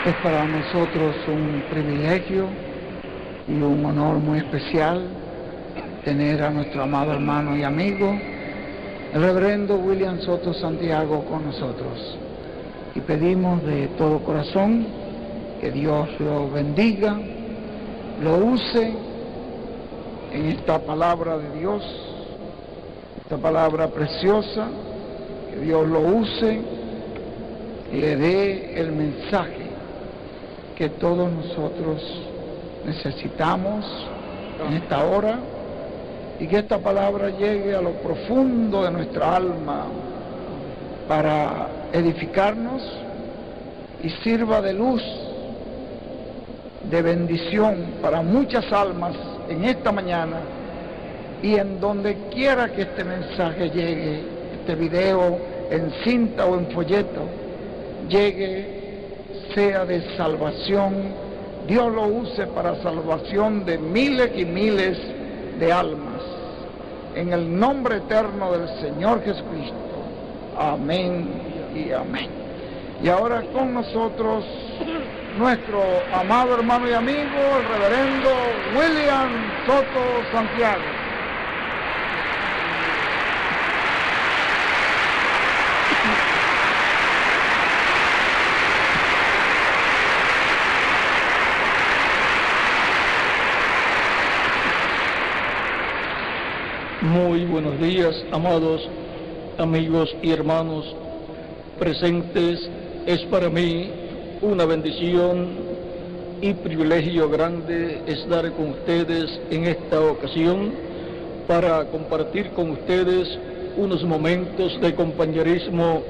Es para nosotros un privilegio y un honor muy especial tener a nuestro amado hermano y amigo, el reverendo William Soto Santiago, con nosotros. Y pedimos de todo corazón que Dios lo bendiga, lo use en esta palabra de Dios, esta palabra preciosa, que Dios lo use y le dé el mensaje que todos nosotros necesitamos en esta hora, y que esta palabra llegue a lo profundo de nuestra alma para edificarnos y sirva de luz, de bendición para muchas almas en esta mañana, y en donde quiera que este mensaje llegue, este video en cinta o en folleto llegue, sea de salvación. Dios lo use para salvación de miles y miles de almas, en el nombre eterno del Señor Jesucristo. Amén y amén. Y ahora con nosotros nuestro amado hermano y amigo, el reverendo William Soto Santiago. Muy buenos días, amados amigos y hermanos presentes. Es para mí una bendición y privilegio grande estar con ustedes en esta ocasión para compartir con ustedes unos momentos de compañerismo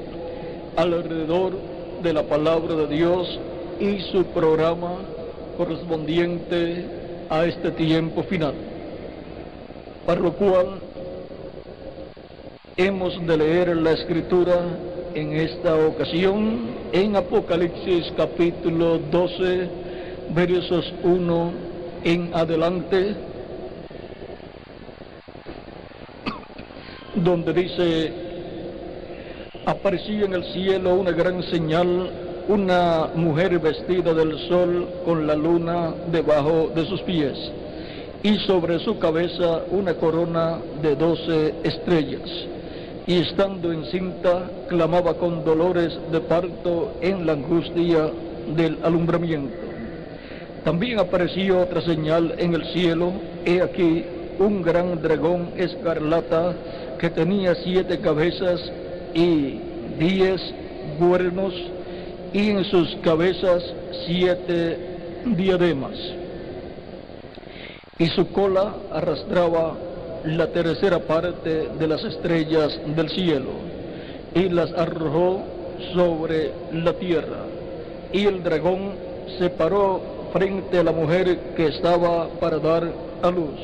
alrededor de la palabra de Dios y su programa correspondiente a este tiempo final, para lo cual hemos de leer la Escritura en esta ocasión en Apocalipsis capítulo 12, versos 1 en adelante, donde dice: apareció en el cielo una gran señal, una mujer vestida del sol con la luna debajo de sus pies, y sobre su cabeza una corona de 12 estrellas. Y estando encinta, clamaba con dolores de parto en la angustia del alumbramiento. También apareció otra señal en el cielo: he aquí un gran dragón escarlata que tenía 7 cabezas y 10 cuernos, y en sus cabezas 7 diademas. Y su cola arrastraba la tercera parte de las estrellas del cielo, y las arrojó sobre la tierra. Y el dragón se paró frente a la mujer que estaba para dar a luz,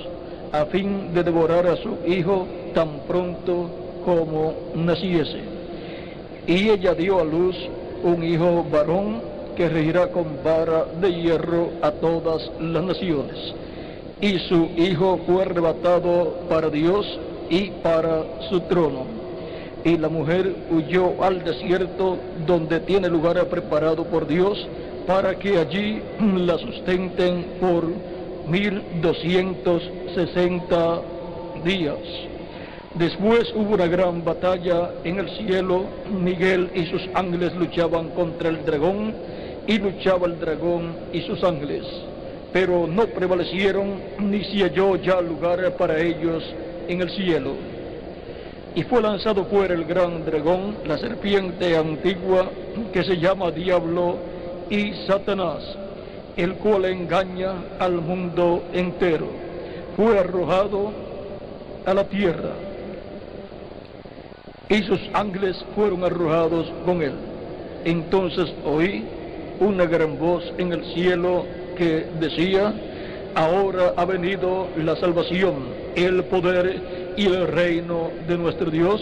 a fin de devorar a su hijo tan pronto como naciese. Y ella dio a luz un hijo varón, que regirá con vara de hierro a todas las naciones. Y su hijo fue arrebatado para Dios y para su trono. Y la mujer huyó al desierto, donde tiene lugar preparado por Dios, para que allí la sustenten por 1260 días. Después hubo una gran batalla en el cielo. Miguel y sus ángeles luchaban contra el dragón, y luchaba el dragón y sus ángeles, pero no prevalecieron, ni se halló ya lugar para ellos en el cielo. Y fue lanzado fuera el gran dragón, la serpiente antigua, que se llama Diablo y Satanás, el cual engaña al mundo entero. Fue arrojado a la tierra, y sus ángeles fueron arrojados con él. Entonces oí una gran voz en el cielo que decía: ahora ha venido la salvación, el poder y el reino de nuestro Dios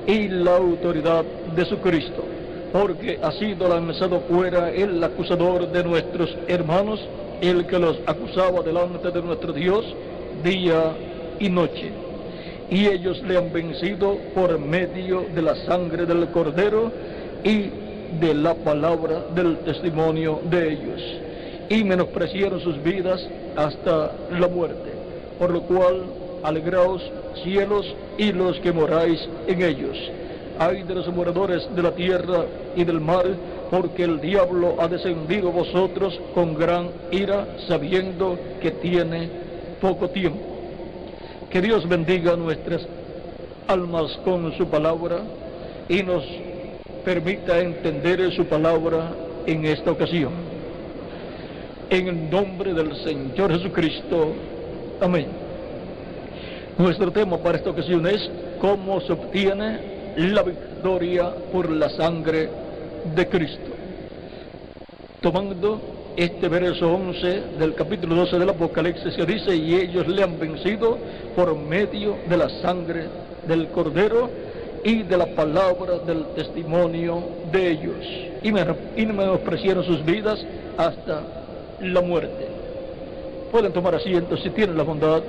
y la autoridad de su Cristo, porque ha sido lanzado fuera el acusador de nuestros hermanos, el que los acusaba delante de nuestro Dios día y noche. Y ellos le han vencido por medio de la sangre del Cordero y de la palabra del testimonio de ellos, y menospreciaron sus vidas hasta la muerte. Por lo cual, alegraos, cielos, y los que moráis en ellos. Ay de los moradores de la tierra y del mar, porque el diablo ha descendido a vosotros con gran ira, sabiendo que tiene poco tiempo. Que Dios bendiga nuestras almas con su palabra y nos permita entender su palabra en esta ocasión. En el nombre del Señor Jesucristo. Amén. Nuestro tema para esta ocasión es cómo se obtiene la victoria por la sangre de Cristo. Tomando este verso 11 del capítulo 12 del Apocalipsis, que dice: y ellos le han vencido por medio de la sangre del Cordero y de la palabra del testimonio de ellos, y menospreciaron sus vidas hasta la muerte. Pueden tomar asiento si tienen la bondad.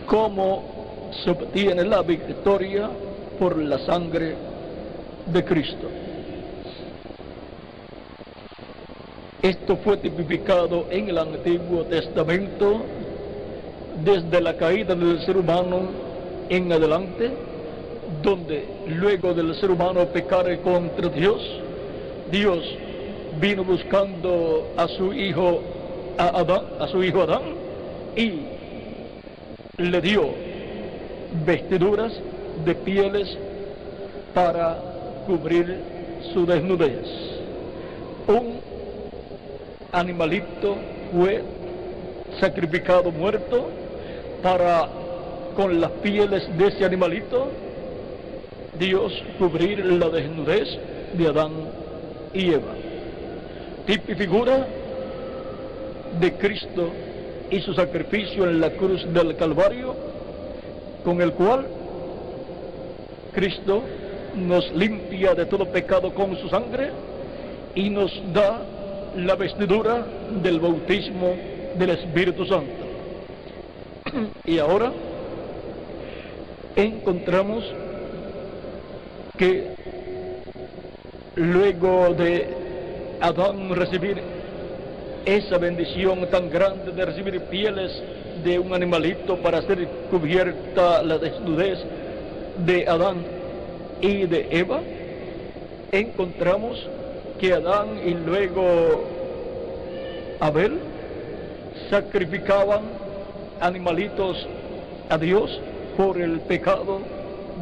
¿Cómo se obtiene la victoria por la sangre de Cristo? Esto fue tipificado en el Antiguo Testamento desde la caída del ser humano en adelante, donde luego del ser humano pecar contra Dios, Dios vino buscando a su hijo Adán, y le dio vestiduras de pieles para cubrir su desnudez. Un animalito fue sacrificado muerto para, con las pieles de ese animalito, Dios cubrir la desnudez de Adán y Eva. Tipo y figura de Cristo y su sacrificio en la cruz del Calvario, con el cual Cristo nos limpia de todo pecado con su sangre y nos da la vestidura del bautismo del Espíritu Santo. Y ahora encontramos que luego de Adán recibir esa bendición tan grande de recibir pieles de un animalito para hacer cubierta la desnudez de Adán y de Eva, encontramos que Adán y luego Abel sacrificaban animalitos a Dios por el pecado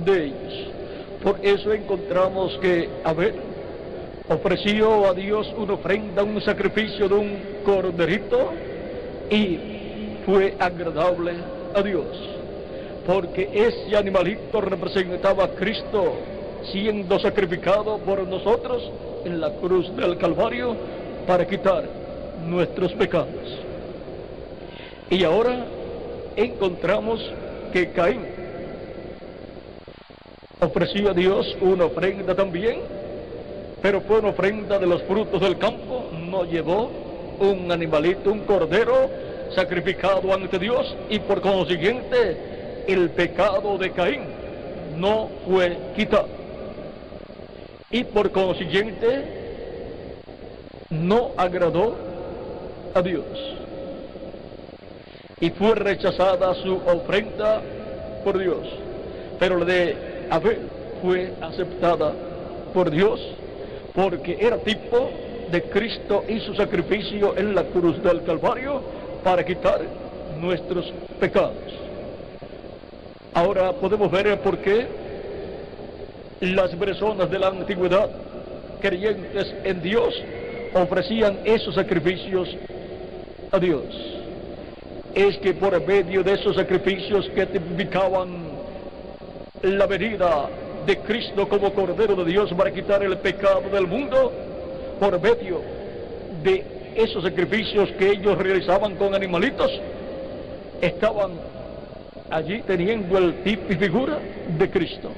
de ellos. Por eso encontramos que Abel ofreció a Dios una ofrenda, un sacrificio de un corderito, y fue agradable a Dios, porque ese animalito representaba a Cristo siendo sacrificado por nosotros en la cruz del Calvario para quitar nuestros pecados. Y ahora encontramos que Caín ofreció a Dios una ofrenda también, pero fue una ofrenda de los frutos del campo. No llevó un animalito, un cordero sacrificado ante Dios, y por consiguiente el pecado de Caín no fue quitado, y por consiguiente no agradó a Dios, y fue rechazada su ofrenda por Dios. Pero la de Abel fue aceptada por Dios, porque era tipo de Cristo y su sacrificio en la cruz del Calvario para quitar nuestros pecados. Ahora podemos ver por qué las personas de la antigüedad, creyentes en Dios, ofrecían esos sacrificios a Dios. Es que por medio de esos sacrificios que tipificaban la venida de Cristo como Cordero de Dios para quitar el pecado del mundo, por medio de esos sacrificios que ellos realizaban con animalitos, estaban allí teniendo el tipo y figura de Cristo.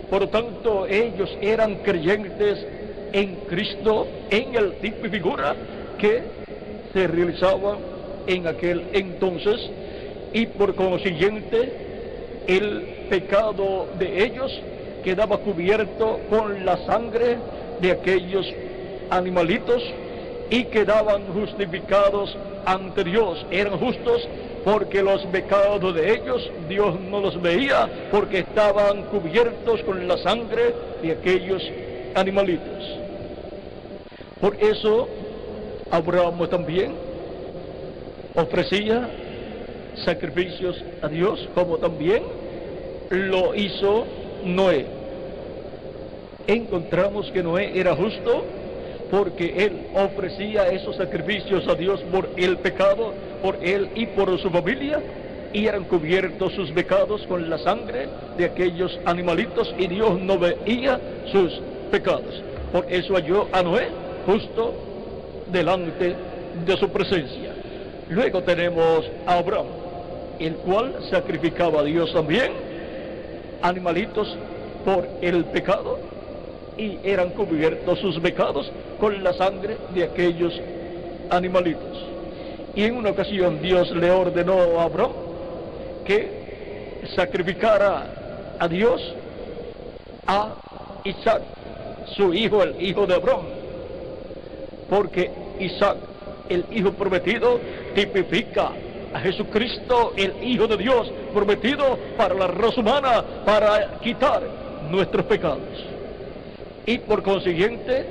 Por tanto, ellos eran creyentes en Cristo, en el tipo y figura que se realizaba en aquel entonces, y por consiguiente el pecado de ellos quedaba cubierto con la sangre de aquellos animalitos y quedaban justificados ante Dios. Eran justos porque los pecados de ellos Dios no los veía, porque estaban cubiertos con la sangre de aquellos animalitos. Por eso Abraham también ofrecía sacrificios a Dios, como también lo hizo Noé. Encontramos que Noé era justo porque él ofrecía esos sacrificios a Dios por el pecado, por él y por su familia, y eran cubiertos sus pecados con la sangre de aquellos animalitos, y Dios no veía sus pecados. Por eso halló a Noé justo delante de su presencia. Luego tenemos a Abraham, el cual sacrificaba a Dios también animalitos por el pecado, y eran cubiertos sus pecados con la sangre de aquellos animalitos. Y en una ocasión Dios le ordenó a Abraham que sacrificara a Dios a Isaac, su hijo, el hijo de Abraham, porque Isaac, el hijo prometido, tipifica a Jesucristo, el Hijo de Dios prometido para la raza humana, para quitar nuestros pecados. Y por consiguiente,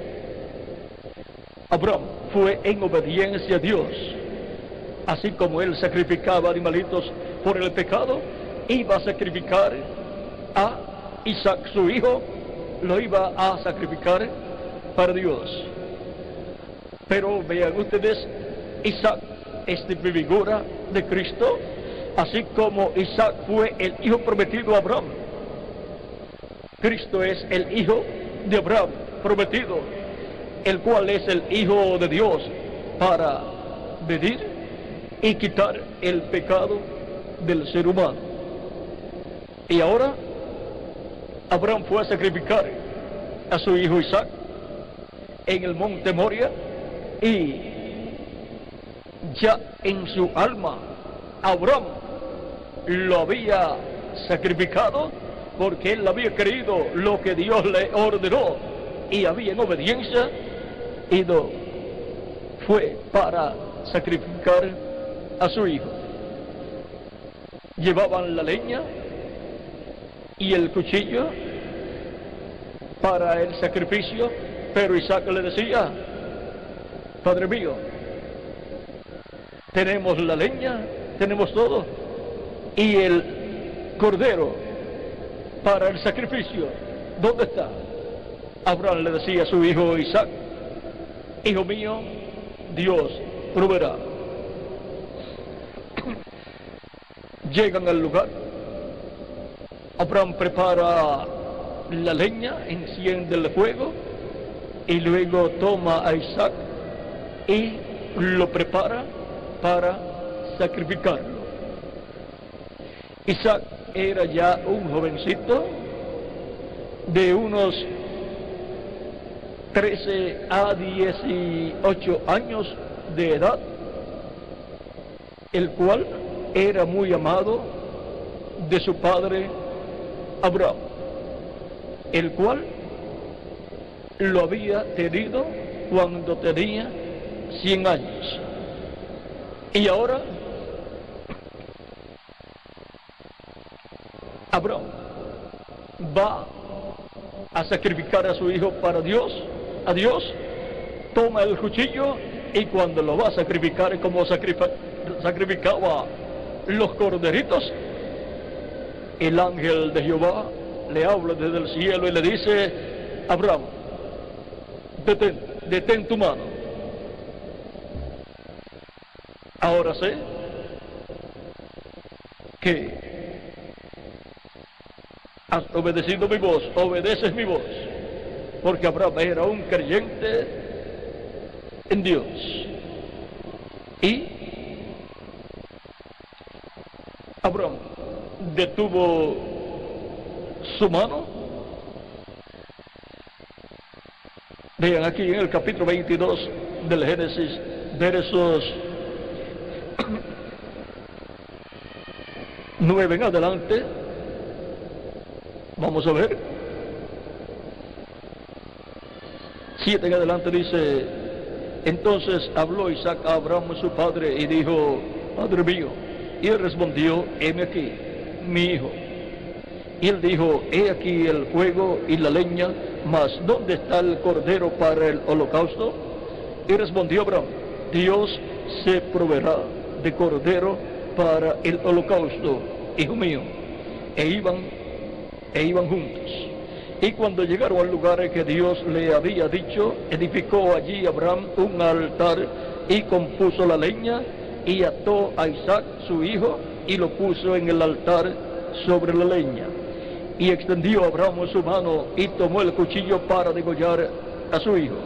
Abraham fue en obediencia a Dios. Así como él sacrificaba animalitos por el pecado, iba a sacrificar a Isaac, su hijo, lo iba a sacrificar para Dios. Pero vean ustedes, Isaac es de figura de Cristo, así como Isaac fue el hijo prometido a Abraham. Cristo es el hijo de Abraham prometido, el cual es el Hijo de Dios para venir y quitar el pecado del ser humano. Y ahora Abraham fue a sacrificar a su hijo Isaac en el monte Moria, y ya en su alma Abraham lo había sacrificado, porque él había creído lo que Dios le ordenó y había en obediencia ido, fue para sacrificar a su hijo. Llevaban la leña y el cuchillo para el sacrificio, pero Isaac le decía: Padre mío, tenemos la leña, tenemos todo, y el cordero para el sacrificio, ¿dónde está? Abraham le decía a su hijo Isaac: Hijo mío, Dios proveerá. Llegan al lugar, Abraham prepara la leña, enciende el fuego, y luego toma a Isaac y lo prepara para sacrificarlo. Isaac era ya un jovencito de unos 13 a 18 años de edad, el cual era muy amado de su padre Abraham, el cual lo había tenido cuando tenía 100 años. Y ahora Abraham va a sacrificar a su hijo para Dios, a Dios, toma el cuchillo, y cuando lo va a sacrificar, como sacrificaba los corderitos, el ángel de Jehová le habla desde el cielo y le dice: Abraham, detén tu mano. Ahora sé que has obedecido mi voz, obedeces mi voz, porque Abraham era un creyente en Dios. Y Abraham detuvo su mano. Vean aquí en el capítulo 22 del Génesis, versos 9 en adelante, Vamos a ver. 7 en adelante dice: entonces habló Isaac a Abraham su padre y dijo: Padre mío. Y él respondió: heme aquí, mi hijo. Y él dijo: he aquí el fuego y la leña, mas ¿dónde está el cordero para el holocausto? Y respondió Abraham: Dios se proveerá de cordero para el holocausto, hijo mío. E iban juntos. Y cuando llegaron al lugar que Dios le había dicho, edificó allí Abraham un altar y compuso la leña y ató a Isaac su hijo y lo puso en el altar sobre la leña. Y extendió Abraham su mano y tomó el cuchillo para degollar a su hijo.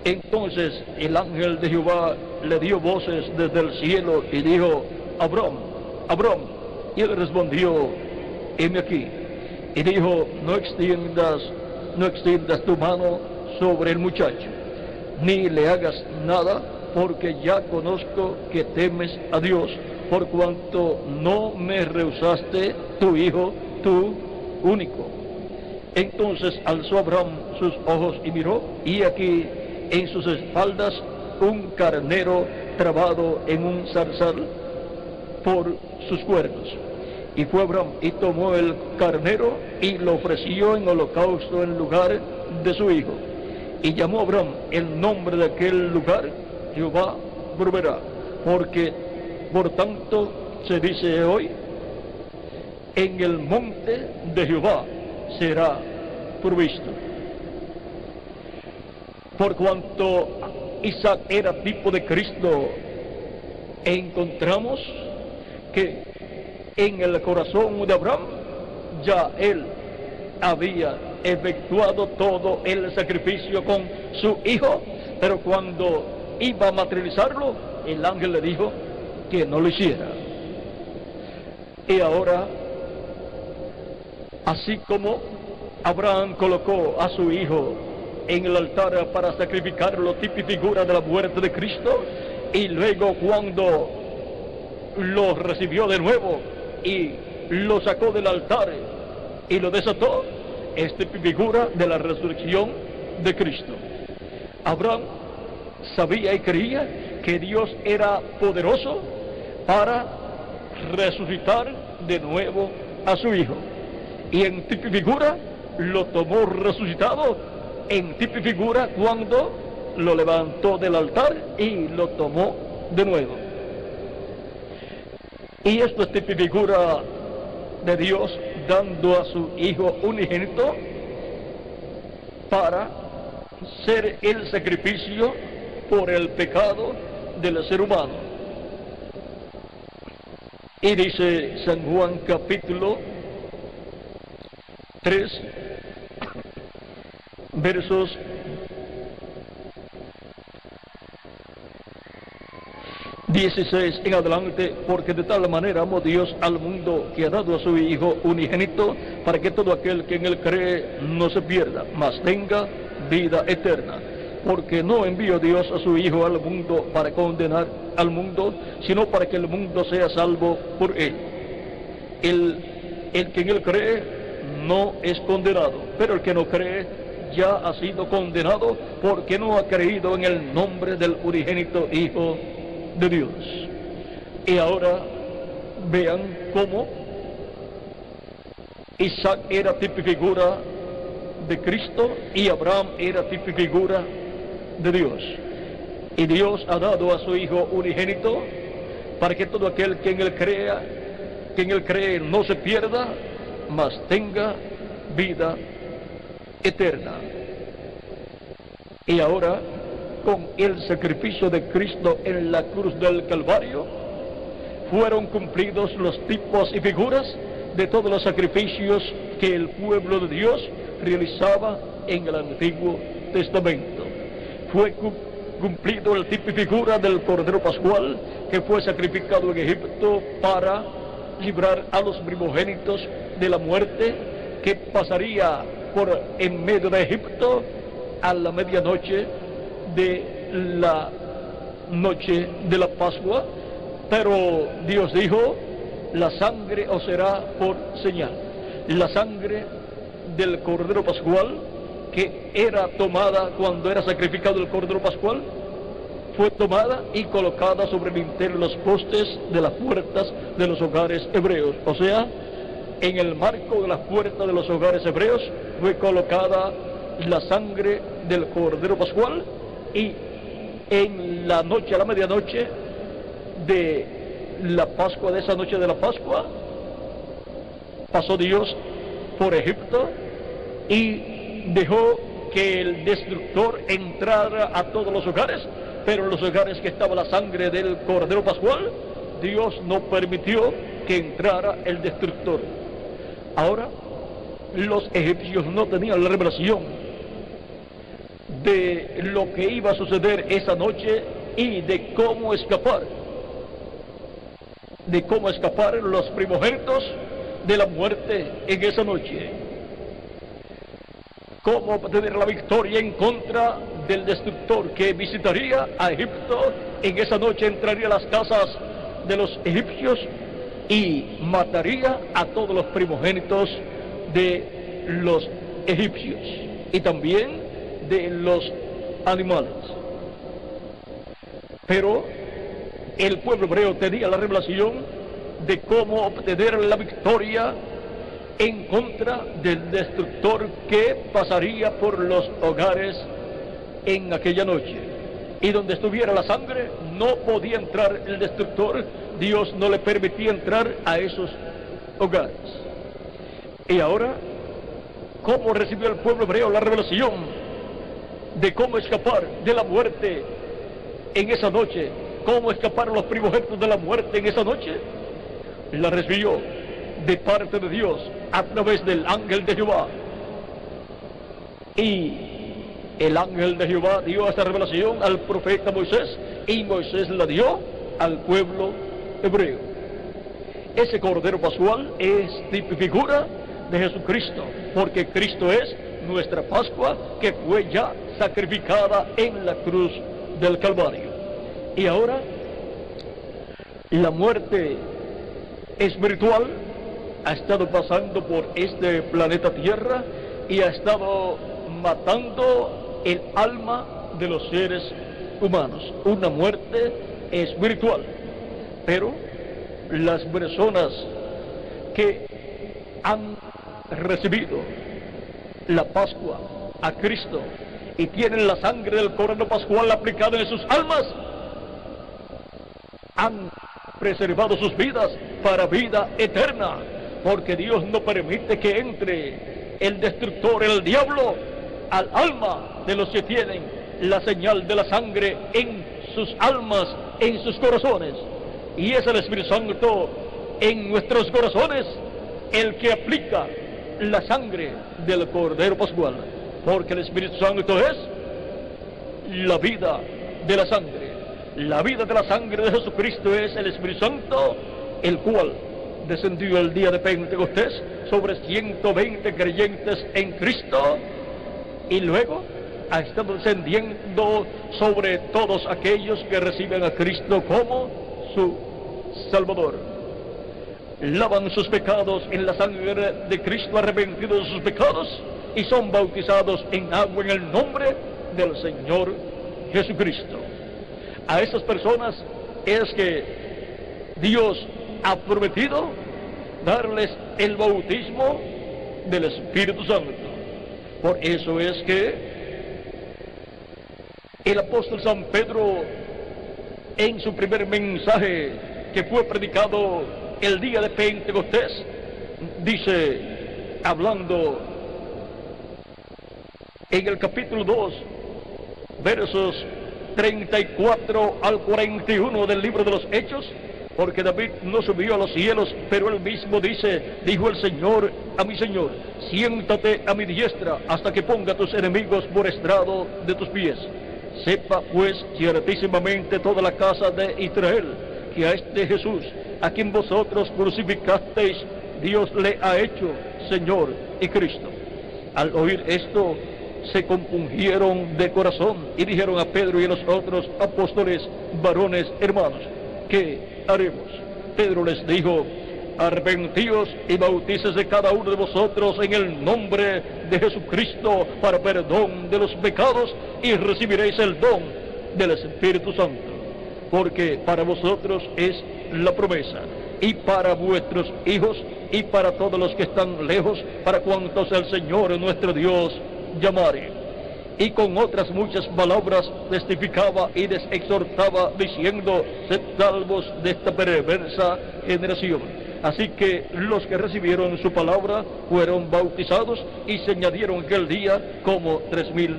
Entonces el ángel de Jehová le dio voces desde el cielo y dijo: Abraham, Abraham. Y él respondió: heme aquí. Y dijo: no extiendas tu mano sobre el muchacho, ni le hagas nada, porque ya conozco que temes a Dios, por cuanto no me rehusaste tu hijo, tu único. Entonces alzó Abraham sus ojos y miró, y aquí en sus espaldas un carnero trabado en un zarzal por sus cuernos. Y fue Abraham y tomó el carnero y lo ofreció en holocausto en lugar de su hijo. Y llamó Abraham el nombre de aquel lugar: Jehová proveerá. Porque por tanto se dice hoy: en el monte de Jehová será provisto. Por cuanto Isaac era tipo de Cristo, encontramos que en el corazón de Abraham ya él había efectuado todo el sacrificio con su hijo, pero cuando iba a materializarlo, el ángel le dijo que no lo hiciera. Y ahora, así como Abraham colocó a su hijo en el altar para sacrificarlo, tipo y figura de la muerte de Cristo, y luego cuando lo recibió de nuevo y lo sacó del altar y lo desató, es tipo y figura de la resurrección de Cristo. Abraham sabía y creía que Dios era poderoso para resucitar de nuevo a su hijo, y en tipo y figura lo tomó resucitado, en tipo y figura cuando lo levantó del altar y lo tomó de nuevo. Y esto es tipo y figura de Dios dando a su hijo unigénito para ser el sacrificio por el pecado del ser humano. Y dice San Juan capítulo 3, versos 16 en adelante: porque de tal manera amó Dios al mundo que ha dado a su Hijo unigénito, para que todo aquel que en él cree no se pierda, mas tenga vida eterna. Porque no envió Dios a su Hijo al mundo para condenar al mundo, sino para que el mundo sea salvo por él. El que en él cree no es condenado, pero el que no cree ya ha sido condenado, porque no ha creído en el nombre del unigénito Hijo de Dios. Y ahora vean cómo Isaac era tipo y figura de Cristo y Abraham era tipo y figura de Dios. Y Dios ha dado a su Hijo unigénito para que todo aquel que en él cree no se pierda, mas tenga vida eterna. Y ahora, con el sacrificio de Cristo en la cruz del Calvario, fueron cumplidos los tipos y figuras de todos los sacrificios que el pueblo de Dios realizaba en el Antiguo Testamento. Fue cumplido el tipo y figura del Cordero Pascual que fue sacrificado en Egipto para librar a los primogénitos de la muerte, que pasaría por en medio de Egipto a la medianoche de la noche de la Pascua. Pero Dios dijo: la sangre os será por señal. la sangre del Cordero Pascual, que era tomada cuando era sacrificado el Cordero Pascual, fue tomada y colocada sobre el dintel de los postes de las puertas de los hogares hebreos. O sea, en el marco de las puertas de los hogares hebreos fue colocada la sangre del Cordero Pascual, y en la noche, a la medianoche de la Pascua, de esa noche de la Pascua, pasó Dios por Egipto y dejó que el destructor entrara a todos los hogares, pero en los hogares que estaba la sangre del Cordero Pascual, Dios no permitió que entrara el destructor. Ahora, los egipcios no tenían la revelación de lo que iba a suceder esa noche y de cómo escapar los primogénitos de la muerte en esa noche, cómo obtener la victoria en contra del destructor que visitaría a Egipto. En esa noche entraría a las casas de los egipcios y mataría a todos los primogénitos de los egipcios y también de los animales. Pero el pueblo hebreo tenía la revelación de cómo obtener la victoria en contra del destructor que pasaría por los hogares en aquella noche. Y donde estuviera la sangre no podía entrar el destructor. Dios no le permitía entrar a esos hogares. Y ahora, ¿cómo recibió el pueblo hebreo la revelación de cómo escapar de la muerte en esa noche? ¿Cómo escaparon los primogénitos de la muerte en esa noche? La recibió de parte de Dios a través del ángel de Jehová. Y el ángel de Jehová dio esta revelación al profeta Moisés, y Moisés la dio al pueblo hebreo. Ese Cordero Pascual es figura de Jesucristo, porque Cristo es nuestra Pascua, que fue ya sacrificada en la cruz del Calvario. Y ahora, la muerte espiritual ha estado pasando por este planeta Tierra y ha estado matando el alma de los seres humanos, una muerte espiritual. Pero las personas que han recibido la Pascua a Cristo y tienen la sangre del Cordero Pascual aplicada en sus almas, han preservado sus vidas para vida eterna, porque Dios no permite que entre el destructor, el diablo, al alma de los que tienen la señal de la sangre en sus almas, en sus corazones. Y es el Espíritu Santo en nuestros corazones el que aplica la sangre del Cordero Pascual, porque el Espíritu Santo es la vida de la sangre. La vida de la sangre de Jesucristo es el Espíritu Santo, el cual descendió el día de Pentecostés sobre 120 creyentes en Cristo, y luego ha estado descendiendo sobre todos aquellos que reciben a Cristo como su Salvador. Lavan sus pecados en la sangre de Cristo, arrepentidos de sus pecados, y son bautizados en agua en el nombre del Señor Jesucristo. A esas personas es que Dios ha prometido darles el bautismo del Espíritu Santo. Por eso es que el apóstol San Pedro, en su primer mensaje que fue predicado el día de Pentecostés, dice, hablando en el capítulo 2, versos 34 al 41 del libro de los Hechos, porque David no subió a los cielos, pero él mismo dijo el Señor a mi Señor, siéntate a mi diestra hasta que ponga a tus enemigos por estrado de tus pies. Sepa pues ciertísimamente toda la casa de Israel que a este Jesús, a quien vosotros crucificasteis, Dios le ha hecho Señor y Cristo. Al oír esto, se compungieron de corazón y dijeron a Pedro y a los otros apóstoles, varones hermanos, ¿qué haremos? Pedro les dijo, arrepentíos y bautícese cada uno de vosotros en el nombre de Jesucristo para perdón de los pecados y recibiréis el don del Espíritu Santo, porque para vosotros es la promesa, y para vuestros hijos y para todos los que están lejos, para cuantos el Señor nuestro Dios llamare. Y con otras muchas palabras testificaba y les exhortaba diciendo: sed salvos de esta perversa generación. Así que los que recibieron su palabra fueron bautizados y se añadieron aquel día como 3,000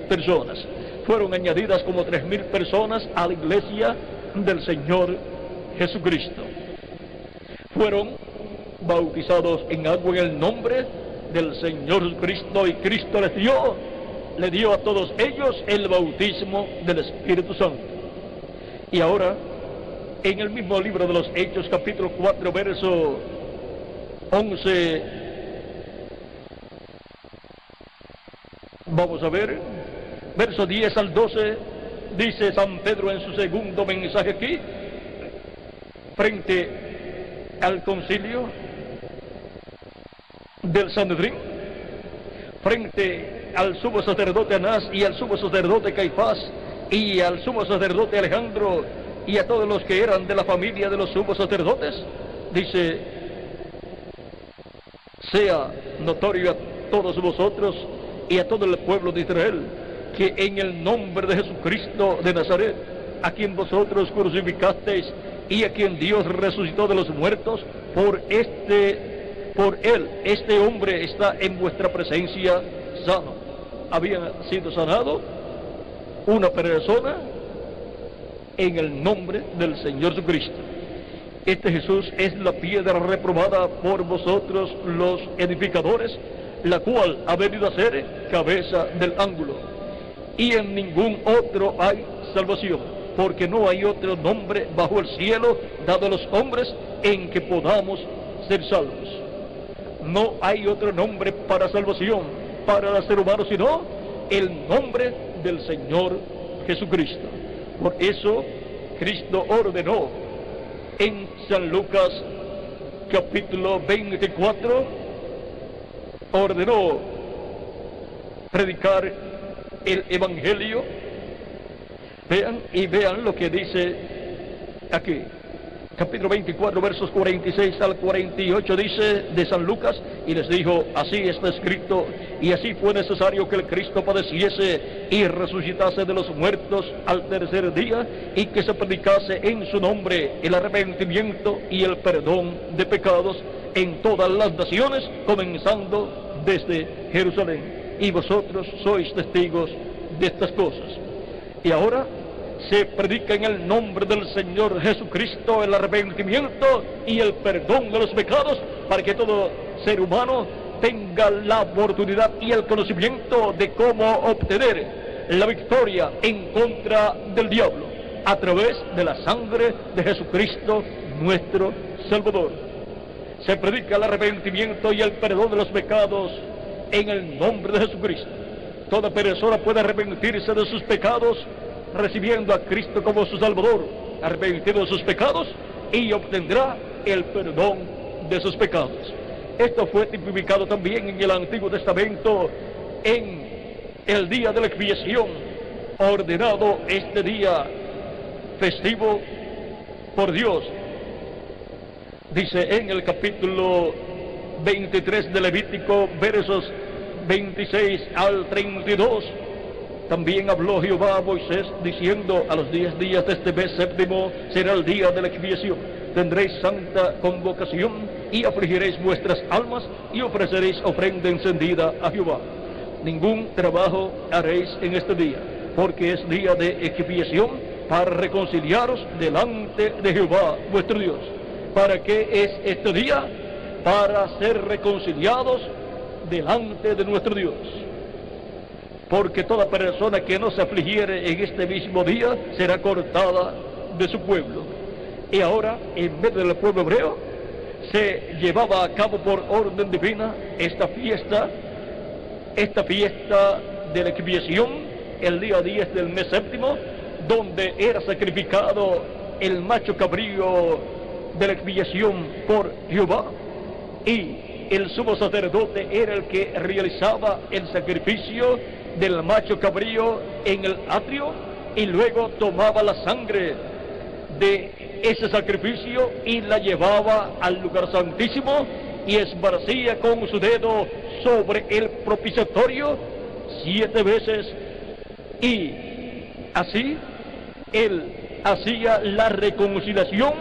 personas. Fueron añadidas como 3,000 personas a la iglesia del Señor Jesucristo. Fueron bautizados en agua en el nombre del Señor Jesucristo, y Cristo le dio a todos ellos el bautismo del Espíritu Santo. Y ahora, en el mismo libro de los Hechos, capítulo 4, verso 11, vamos a ver, verso 10 al 12, dice San Pedro en su segundo mensaje aquí, frente al concilio del Sanedrín, frente al sumo sacerdote Anás y al sumo sacerdote Caifás y al sumo sacerdote Alejandro y a todos los que eran de la familia de los sumos sacerdotes, dice: sea notorio a todos vosotros y a todo el pueblo de Israel que en el nombre de Jesucristo de Nazaret, a quien vosotros crucificasteis y a quien Dios resucitó de los muertos, por él, este hombre está en vuestra presencia sano. Había sido sanado una persona en el nombre del Señor Jesucristo. Este Jesús es la piedra reprobada por vosotros los edificadores, la cual ha venido a ser cabeza del ángulo. Y en ningún otro hay salvación, porque no hay otro nombre bajo el cielo dado a los hombres en que podamos ser salvos. No hay otro nombre para salvación para el ser humano sino el nombre del Señor Jesucristo. Por eso Cristo ordenó en San Lucas capítulo 24, ordenó predicar el Evangelio. Vean lo que dice aquí. Capítulo 24, versos 46 al 48 dice de San Lucas: y les dijo: así está escrito, y así fue necesario que el Cristo padeciese y resucitase de los muertos al tercer día, y que se predicase en su nombre el arrepentimiento y el perdón de pecados en todas las naciones, comenzando desde Jerusalén. Y vosotros sois testigos de estas cosas. Y ahora se predica en el nombre del Señor Jesucristo el arrepentimiento y el perdón de los pecados, para que todo ser humano tenga la oportunidad y el conocimiento de cómo obtener la victoria en contra del diablo a través de la sangre de Jesucristo nuestro Salvador. Se predica el arrepentimiento y el perdón de los pecados en el nombre de Jesucristo. Toda persona puede arrepentirse de sus pecados recibiendo a Cristo como su Salvador, arrepentido de sus pecados, y obtendrá el perdón de sus pecados. Esto fue tipificado también en el Antiguo Testamento en el día de la expiación, ordenado este día festivo por Dios. Dice en el capítulo 23 de Levítico, versos 26 al 32, también habló Jehová a Moisés diciendo: a los 10 días de este mes séptimo será el día de la expiación. Tendréis santa convocación y afligiréis vuestras almas y ofreceréis ofrenda encendida a Jehová. Ningún trabajo haréis en este día, porque es día de expiación para reconciliaros delante de Jehová vuestro Dios. ¿Para qué es este día? Para ser reconciliados delante de nuestro Dios. Porque toda persona que no se afligiere en este mismo día será cortada de su pueblo. Y ahora, en medio del pueblo hebreo, se llevaba a cabo por orden divina esta fiesta de la expiación, el día 10 del mes séptimo, donde era sacrificado el macho cabrío de la expiación por Jehová, y el sumo sacerdote era el que realizaba el sacrificio del macho cabrío en el atrio, y luego tomaba la sangre de ese sacrificio y la llevaba al lugar santísimo y esparcía con su dedo sobre el propiciatorio 7 veces, y así él hacía la reconciliación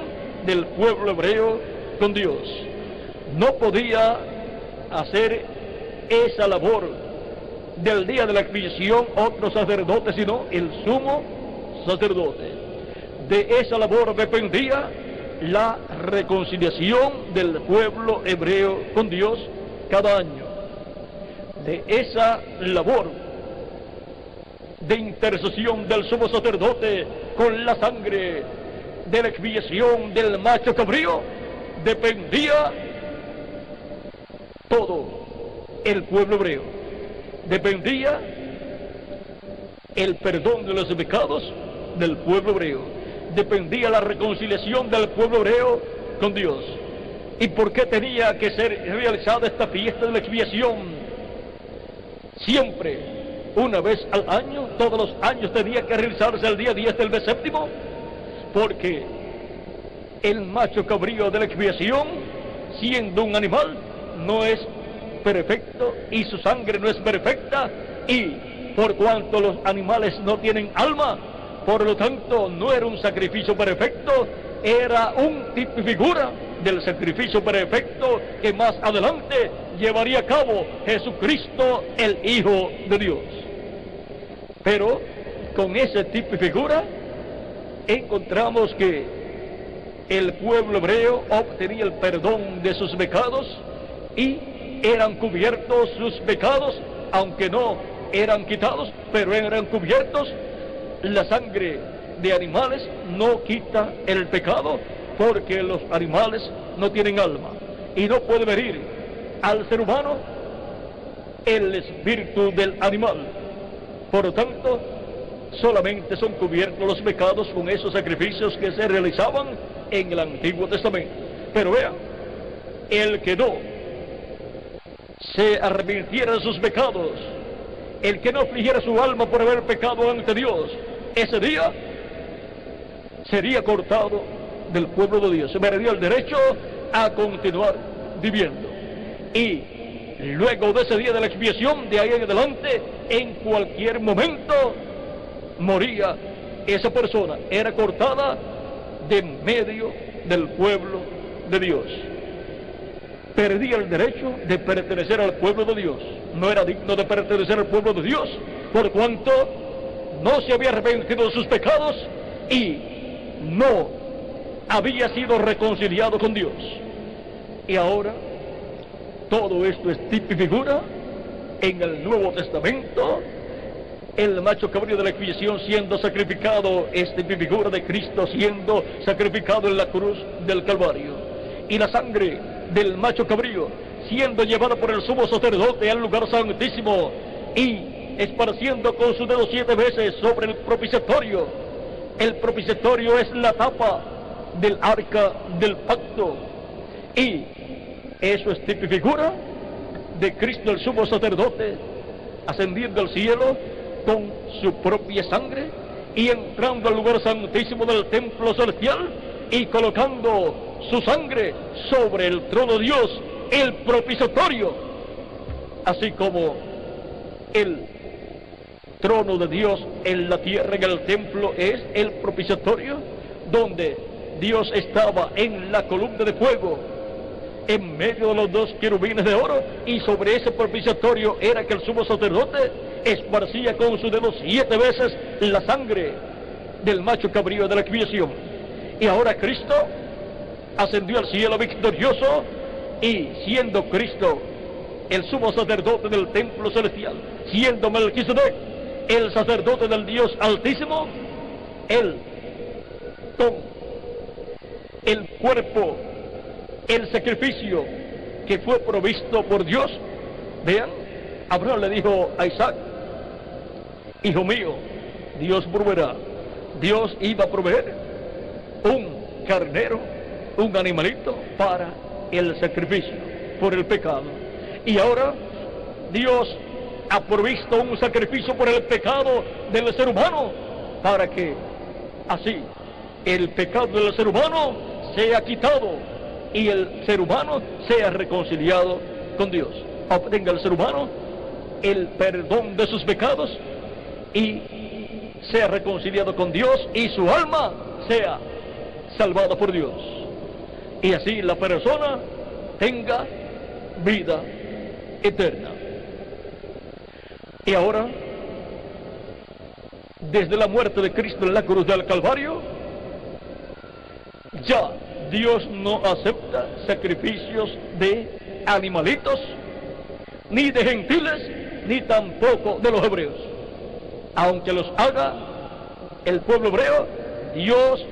del pueblo hebreo con Dios. No podía hacer esa labor del día de la expiación otro sacerdote, sino el sumo sacerdote. De esa labor dependía la reconciliación del pueblo hebreo con Dios cada año. De esa labor de intercesión del sumo sacerdote con la sangre de la expiación del macho cabrío dependía todo el pueblo hebreo. Dependía el perdón de los pecados del pueblo hebreo. Dependía la reconciliación del pueblo hebreo con Dios. ¿Y por qué tenía que ser realizada esta fiesta de la expiación? Siempre, una vez al año, todos los años tenía que realizarse el día 10 del mes séptimo, porque el macho cabrío de la expiación, siendo un animal, no es perfecto y su sangre no es perfecta, y por cuanto los animales no tienen alma, por lo tanto no era un sacrificio perfecto, era un tipo y figura del sacrificio perfecto que más adelante llevaría a cabo Jesucristo, el Hijo de Dios. Pero con ese tipo y figura encontramos que el pueblo hebreo obtenía el perdón de sus pecados y eran cubiertos sus pecados, aunque no eran quitados, pero eran cubiertos. La sangre de animales no quita el pecado, porque los animales no tienen alma y no puede venir al ser humano el espíritu del animal. Por lo tanto, solamente son cubiertos los pecados con esos sacrificios que se realizaban en el Antiguo Testamento. Pero vean, el que no se arrepintiera de sus pecados, el que no afligiera su alma por haber pecado ante Dios, ese día sería cortado del pueblo de Dios, se perdería el derecho a continuar viviendo. Y luego de ese día de la expiación, de ahí en adelante, en cualquier momento moría esa persona, era cortada de medio del pueblo de Dios. Perdía el derecho de pertenecer al pueblo de Dios, no era digno de pertenecer al pueblo de Dios, por cuanto no se había arrepentido de sus pecados y no había sido reconciliado con Dios. Y ahora todo esto es tipo y figura en el Nuevo Testamento. El macho cabrío de la expiación siendo sacrificado es tipo y figura de Cristo siendo sacrificado en la cruz del Calvario, y la sangre del macho cabrío siendo llevada por el sumo sacerdote al lugar santísimo y esparciendo con su dedo 7 veces sobre el propiciatorio. El propiciatorio es la tapa del arca del pacto, y eso es tipo y figura de Cristo el sumo sacerdote ascendiendo al cielo con su propia sangre y entrando al lugar santísimo del templo celestial y colocando su sangre sobre el trono de Dios, el propiciatorio, así como el trono de Dios en la tierra, en el templo, es el propiciatorio, donde Dios estaba en la columna de fuego, en medio de los 2 querubines de oro, y sobre ese propiciatorio era que el sumo sacerdote esparcía con su dedo 7 veces la sangre del macho cabrío de la expiación. Y ahora Cristo ascendió al cielo victorioso, y siendo Cristo el sumo sacerdote del templo celestial, siendo Melquisedec el sacerdote del Dios Altísimo, él con el cuerpo, el sacrificio que fue provisto por Dios. Vean, Abraham le dijo a Isaac: hijo mío, Dios proveerá. Dios iba a proveer un carnero un animalito para el sacrificio por el pecado. Y ahora Dios ha provisto un sacrificio por el pecado del ser humano, para que así el pecado del ser humano sea quitado y el ser humano sea reconciliado con Dios. Obtenga el ser humano el perdón de sus pecados y sea reconciliado con Dios, y su alma sea salvada por Dios, y así la persona tenga vida eterna. Y ahora, desde la muerte de Cristo en la cruz del Calvario, ya Dios no acepta sacrificios de animalitos, ni de gentiles, ni tampoco de los hebreos. Aunque los haga el pueblo hebreo, Dios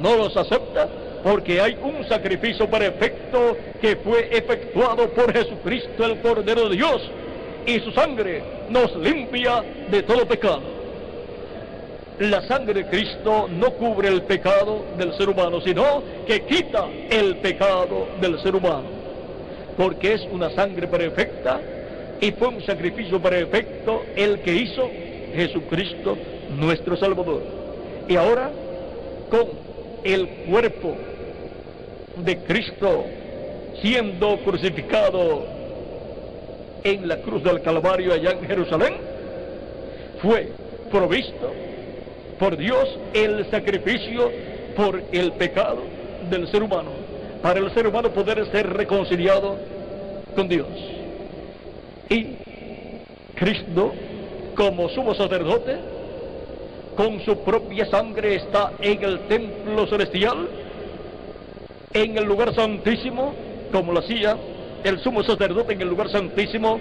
no los acepta, porque hay un sacrificio perfecto que fue efectuado por Jesucristo, el Cordero de Dios, y su sangre nos limpia de todo pecado. La sangre de Cristo no cubre el pecado del ser humano, sino que quita el pecado del ser humano, porque es una sangre perfecta y fue un sacrificio perfecto el que hizo Jesucristo nuestro Salvador. Y ahora, con el cuerpo de Cristo siendo crucificado en la cruz del Calvario allá en Jerusalén, fue provisto por Dios el sacrificio por el pecado del ser humano, para el ser humano poder ser reconciliado con Dios. Y Cristo, como sumo sacerdote, con su propia sangre está en el templo celestial, en el lugar santísimo, como lo hacía el sumo sacerdote en el lugar santísimo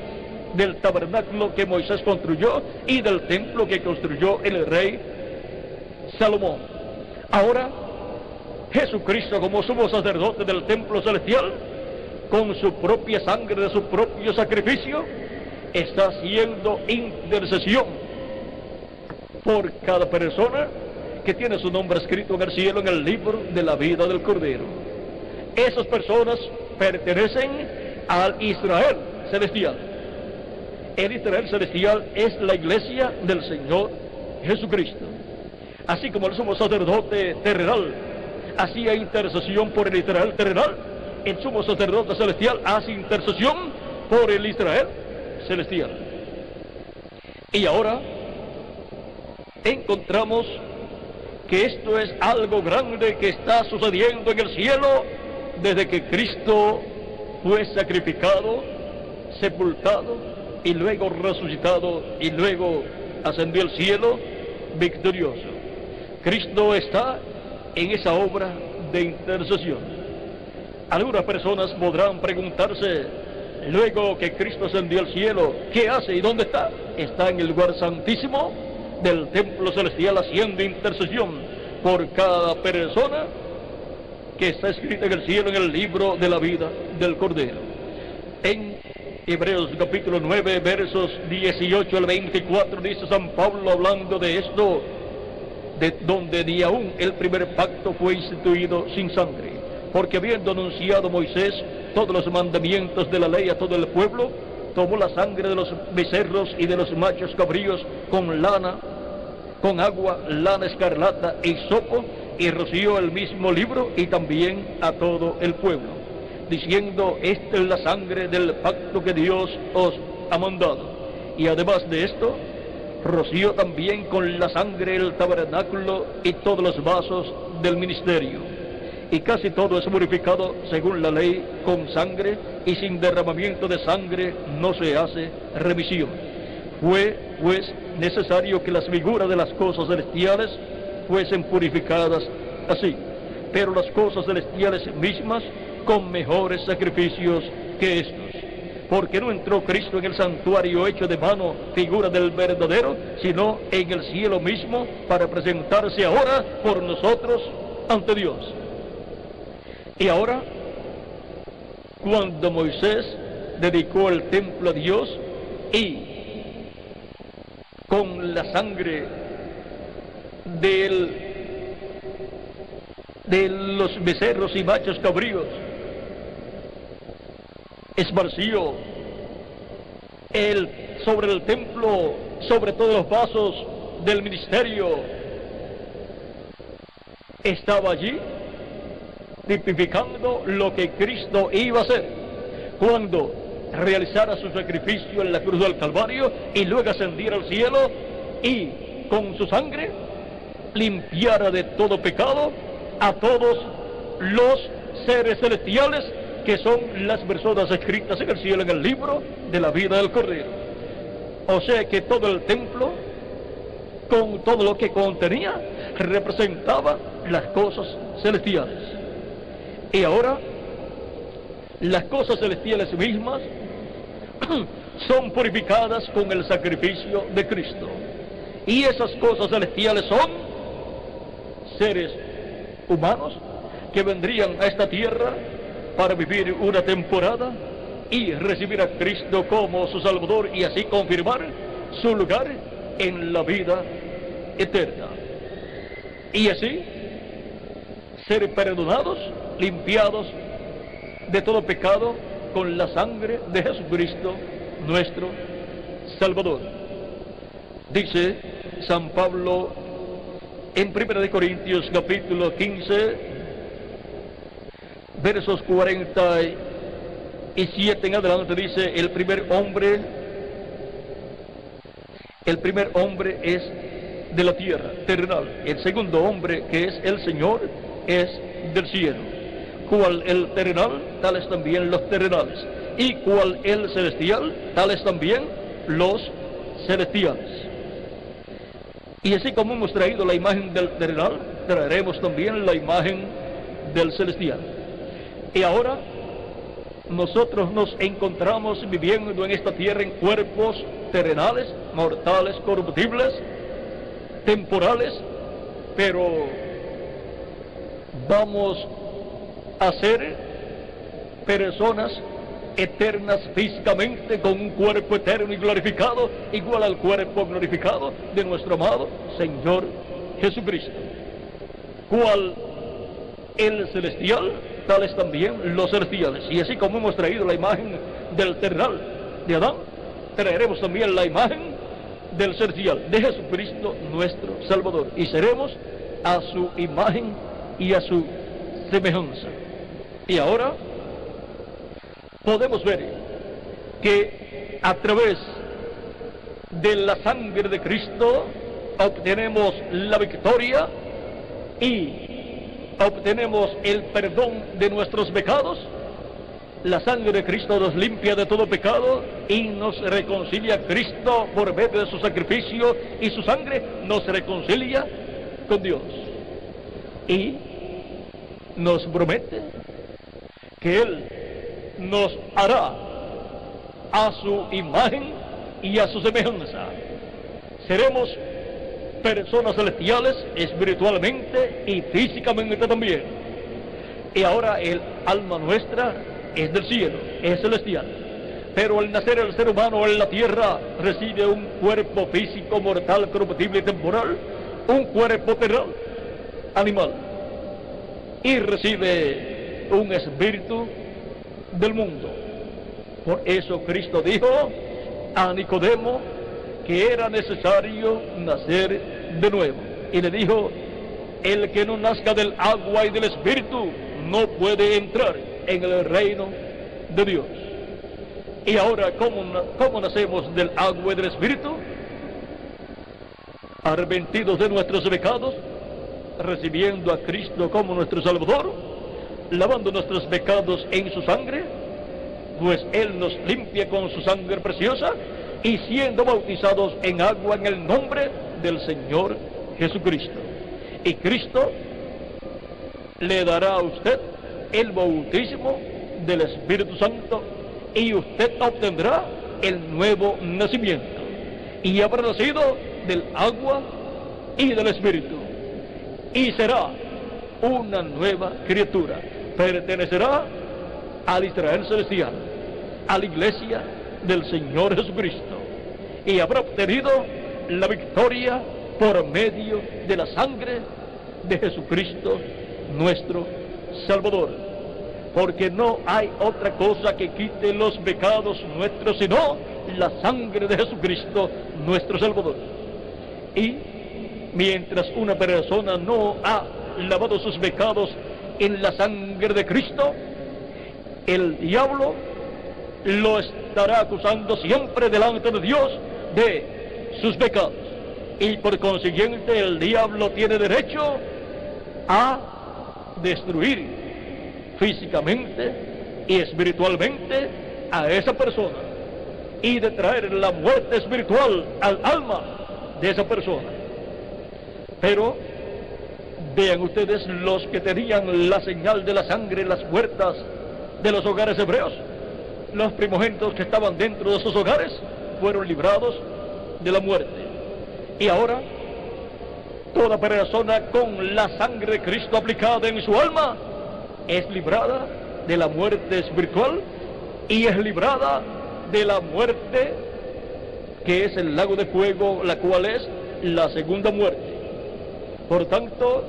del tabernáculo que Moisés construyó y del templo que construyó el rey Salomón. Ahora, Jesucristo, como sumo sacerdote del templo celestial, con su propia sangre de su propio sacrificio, está haciendo intercesión por cada persona que tiene su nombre escrito en el cielo, en el libro de la vida del Cordero. Esas personas pertenecen al Israel celestial. El Israel celestial es la iglesia del Señor Jesucristo. Así como el sumo sacerdote terrenal hacía intercesión por el Israel terrenal, el sumo sacerdote celestial hace intercesión por el Israel celestial. Y ahora encontramos que esto es algo grande que está sucediendo en el cielo desde que Cristo fue sacrificado, sepultado y luego resucitado y luego ascendió al cielo victorioso. Cristo está en esa obra de intercesión. Algunas personas podrán preguntarse, luego que Cristo ascendió al cielo, ¿qué hace y dónde está? Está en el lugar santísimo del templo celestial haciendo intercesión por cada persona que está escrita en el cielo en el libro de la vida del Cordero. En Hebreos capítulo 9, versos 18 al 24, dice San Pablo, hablando de esto, de donde ni aún el primer pacto fue instituido sin sangre, porque habiendo anunciado Moisés todos los mandamientos de la ley a todo el pueblo, tomó la sangre de los becerros y de los machos cabríos con lana, con agua, lana escarlata e hisopo, y roció el mismo libro y también a todo el pueblo, diciendo, esta es la sangre del pacto que Dios os ha mandado. Y además de esto, roció también con la sangre el tabernáculo y todos los vasos del ministerio. Y casi todo es purificado según la ley con sangre, y sin derramamiento de sangre no se hace remisión. Fue pues necesario que las figuras de las cosas celestiales fuesen purificadas así, pero las cosas celestiales mismas con mejores sacrificios que estos. Porque no entró Cristo en el santuario hecho de mano, figura del verdadero, sino en el cielo mismo, para presentarse ahora por nosotros ante Dios. Y ahora, cuando Moisés dedicó el templo a Dios y con la sangre del de los becerros y machos cabríos, esparció sobre el templo, sobre todos los vasos del ministerio. Estaba allí tipificando lo que Cristo iba a hacer cuando realizara su sacrificio en la cruz del Calvario y luego ascendiera al cielo y con su sangre limpiara de todo pecado a todos los seres celestiales que son las personas escritas en el cielo en el libro de la vida del Cordero. O sea que todo el templo, con todo lo que contenía, representaba las cosas celestiales. Y ahora las cosas celestiales mismas son purificadas con el sacrificio de Cristo. Y esas cosas celestiales son seres humanos que vendrían a esta tierra para vivir una temporada y recibir a Cristo como su Salvador y así confirmar su lugar en la vida eterna. Y así ser perdonados, limpiados de todo pecado con la sangre de Jesucristo, nuestro Salvador. Dice San Pablo en 1 Corintios capítulo 15, versos 47 en adelante, dice: el primer hombre es de la tierra, terrenal. El segundo hombre, que es el Señor, es del cielo. Cual el terrenal, tales también los terrenales. Y cual el celestial, tales también los celestiales. Y así como hemos traído la imagen del terrenal, traeremos también la imagen del celestial. Y ahora nosotros nos encontramos viviendo en esta tierra en cuerpos terrenales, mortales, corruptibles, temporales, pero vamos a ser personas eternas físicamente, con un cuerpo eterno y glorificado, igual al cuerpo glorificado de nuestro amado Señor Jesucristo. Cual el celestial, tales también los celestiales. Y así como hemos traído la imagen del terrenal de Adán, traeremos también la imagen del celestial de Jesucristo nuestro Salvador, y seremos a su imagen y a su semejanza. Y ahora podemos ver que a través de la sangre de Cristo obtenemos la victoria y obtenemos el perdón de nuestros pecados. La sangre de Cristo nos limpia de todo pecado y nos reconcilia a Cristo por medio de su sacrificio, y su sangre nos reconcilia con Dios. Y nos promete que Él nos hará a su imagen y a su semejanza. Seremos personas celestiales espiritualmente y físicamente también. Y ahora el alma nuestra es del cielo, es celestial. Pero al nacer el ser humano en la tierra recibe un cuerpo físico, mortal, corruptible y temporal, un cuerpo terrenal, animal, y recibe un espíritu del mundo. Por eso Cristo dijo a Nicodemo que era necesario nacer de nuevo, y le dijo: el que no nazca del agua y del espíritu no puede entrar en el reino de Dios. Y ahora, ¿cómo nacemos del agua y del espíritu? Arrepentidos de nuestros pecados, recibiendo a Cristo como nuestro Salvador, lavando nuestros pecados en su sangre, pues Él nos limpia con su sangre preciosa, y siendo bautizados en agua en el nombre del Señor Jesucristo. Y Cristo le dará a usted el bautismo del Espíritu Santo, y usted obtendrá el nuevo nacimiento, y habrá nacido del agua y del Espíritu, y será una nueva criatura. Pertenecerá al Israel celestial, a la iglesia del Señor Jesucristo, y habrá obtenido la victoria por medio de la sangre de Jesucristo nuestro Salvador. Porque no hay otra cosa que quite los pecados nuestros, sino la sangre de Jesucristo, nuestro Salvador. Y mientras una persona no ha lavado sus pecados en la sangre de Cristo, el diablo lo estará acusando siempre delante de Dios de sus pecados. Y por consiguiente el diablo tiene derecho a destruir físicamente y espiritualmente a esa persona y de traer la muerte espiritual al alma de esa persona. Pero vean ustedes, los que tenían la señal de la sangre en las puertas de los hogares hebreos, los primogénitos que estaban dentro de esos hogares fueron librados de la muerte. Y ahora toda persona con la sangre de Cristo aplicada en su alma es librada de la muerte espiritual y es librada de la muerte que es el lago de fuego, la cual es la segunda muerte. Por tanto,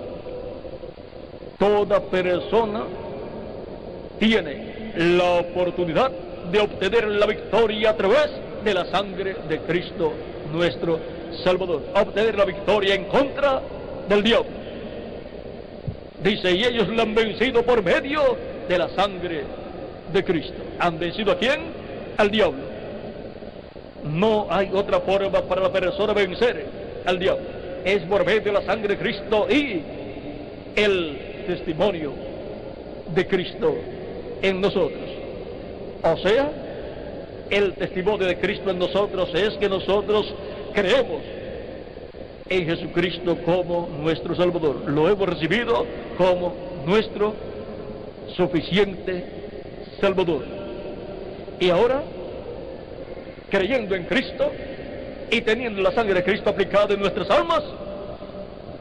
toda persona tiene la oportunidad de obtener la victoria a través de la sangre de Cristo nuestro Salvador, obtener la victoria en contra del diablo. Dice, y ellos la han vencido por medio de la sangre de Cristo. ¿Han vencido a quién? Al diablo. No hay otra forma para la persona vencer al diablo. Es por medio de la sangre de Cristo y el testimonio de Cristo en nosotros. O sea, el testimonio de Cristo en nosotros es que nosotros creemos en Jesucristo como nuestro Salvador. Lo hemos recibido como nuestro suficiente Salvador. Y ahora, creyendo en Cristo y teniendo la sangre de Cristo aplicada en nuestras almas,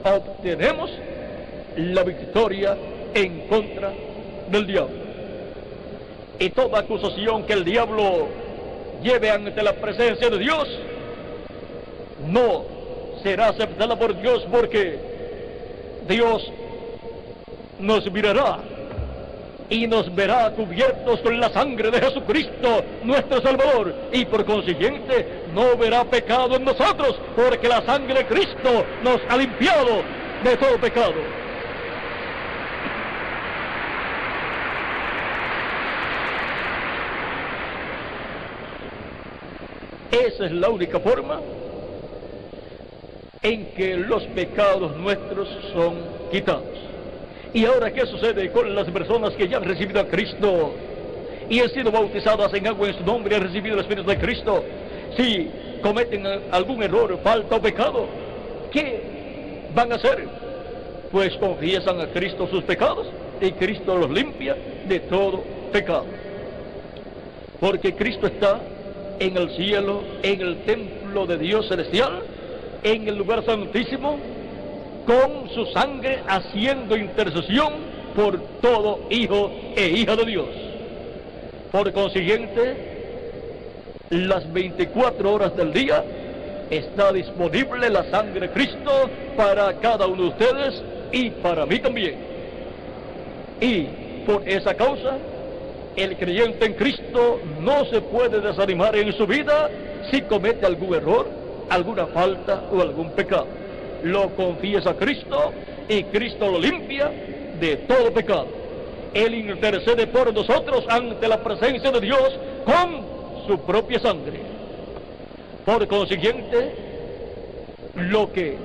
obtenemos la victoria en contra del diablo. Y toda acusación que el diablo lleve ante la presencia de Dios no será aceptada por Dios, porque Dios nos mirará y nos verá cubiertos con la sangre de Jesucristo, nuestro Salvador, y por consiguiente no verá pecado en nosotros, porque la sangre de Cristo nos ha limpiado de todo pecado. Esa es la única forma en que los pecados nuestros son quitados. Y ahora, ¿qué sucede con las personas que ya han recibido a Cristo y han sido bautizadas en agua en su nombre y han recibido el Espíritu de Cristo? Si cometen algún error, falta o pecado, ¿qué van a hacer? Pues confiesan a Cristo sus pecados y Cristo los limpia de todo pecado. Porque Cristo está en el cielo, en el templo de Dios celestial, en el lugar santísimo, con su sangre haciendo intercesión por todo hijo e hija de Dios. Por consiguiente, las 24 horas del día está disponible la sangre de Cristo para cada uno de ustedes y para mí también. Y por esa causa, el creyente en Cristo no se puede desanimar en su vida si comete algún error, alguna falta o algún pecado. Lo confiesa a Cristo y Cristo lo limpia de todo pecado. Él intercede por nosotros ante la presencia de Dios con su propia sangre. Por consiguiente, lo que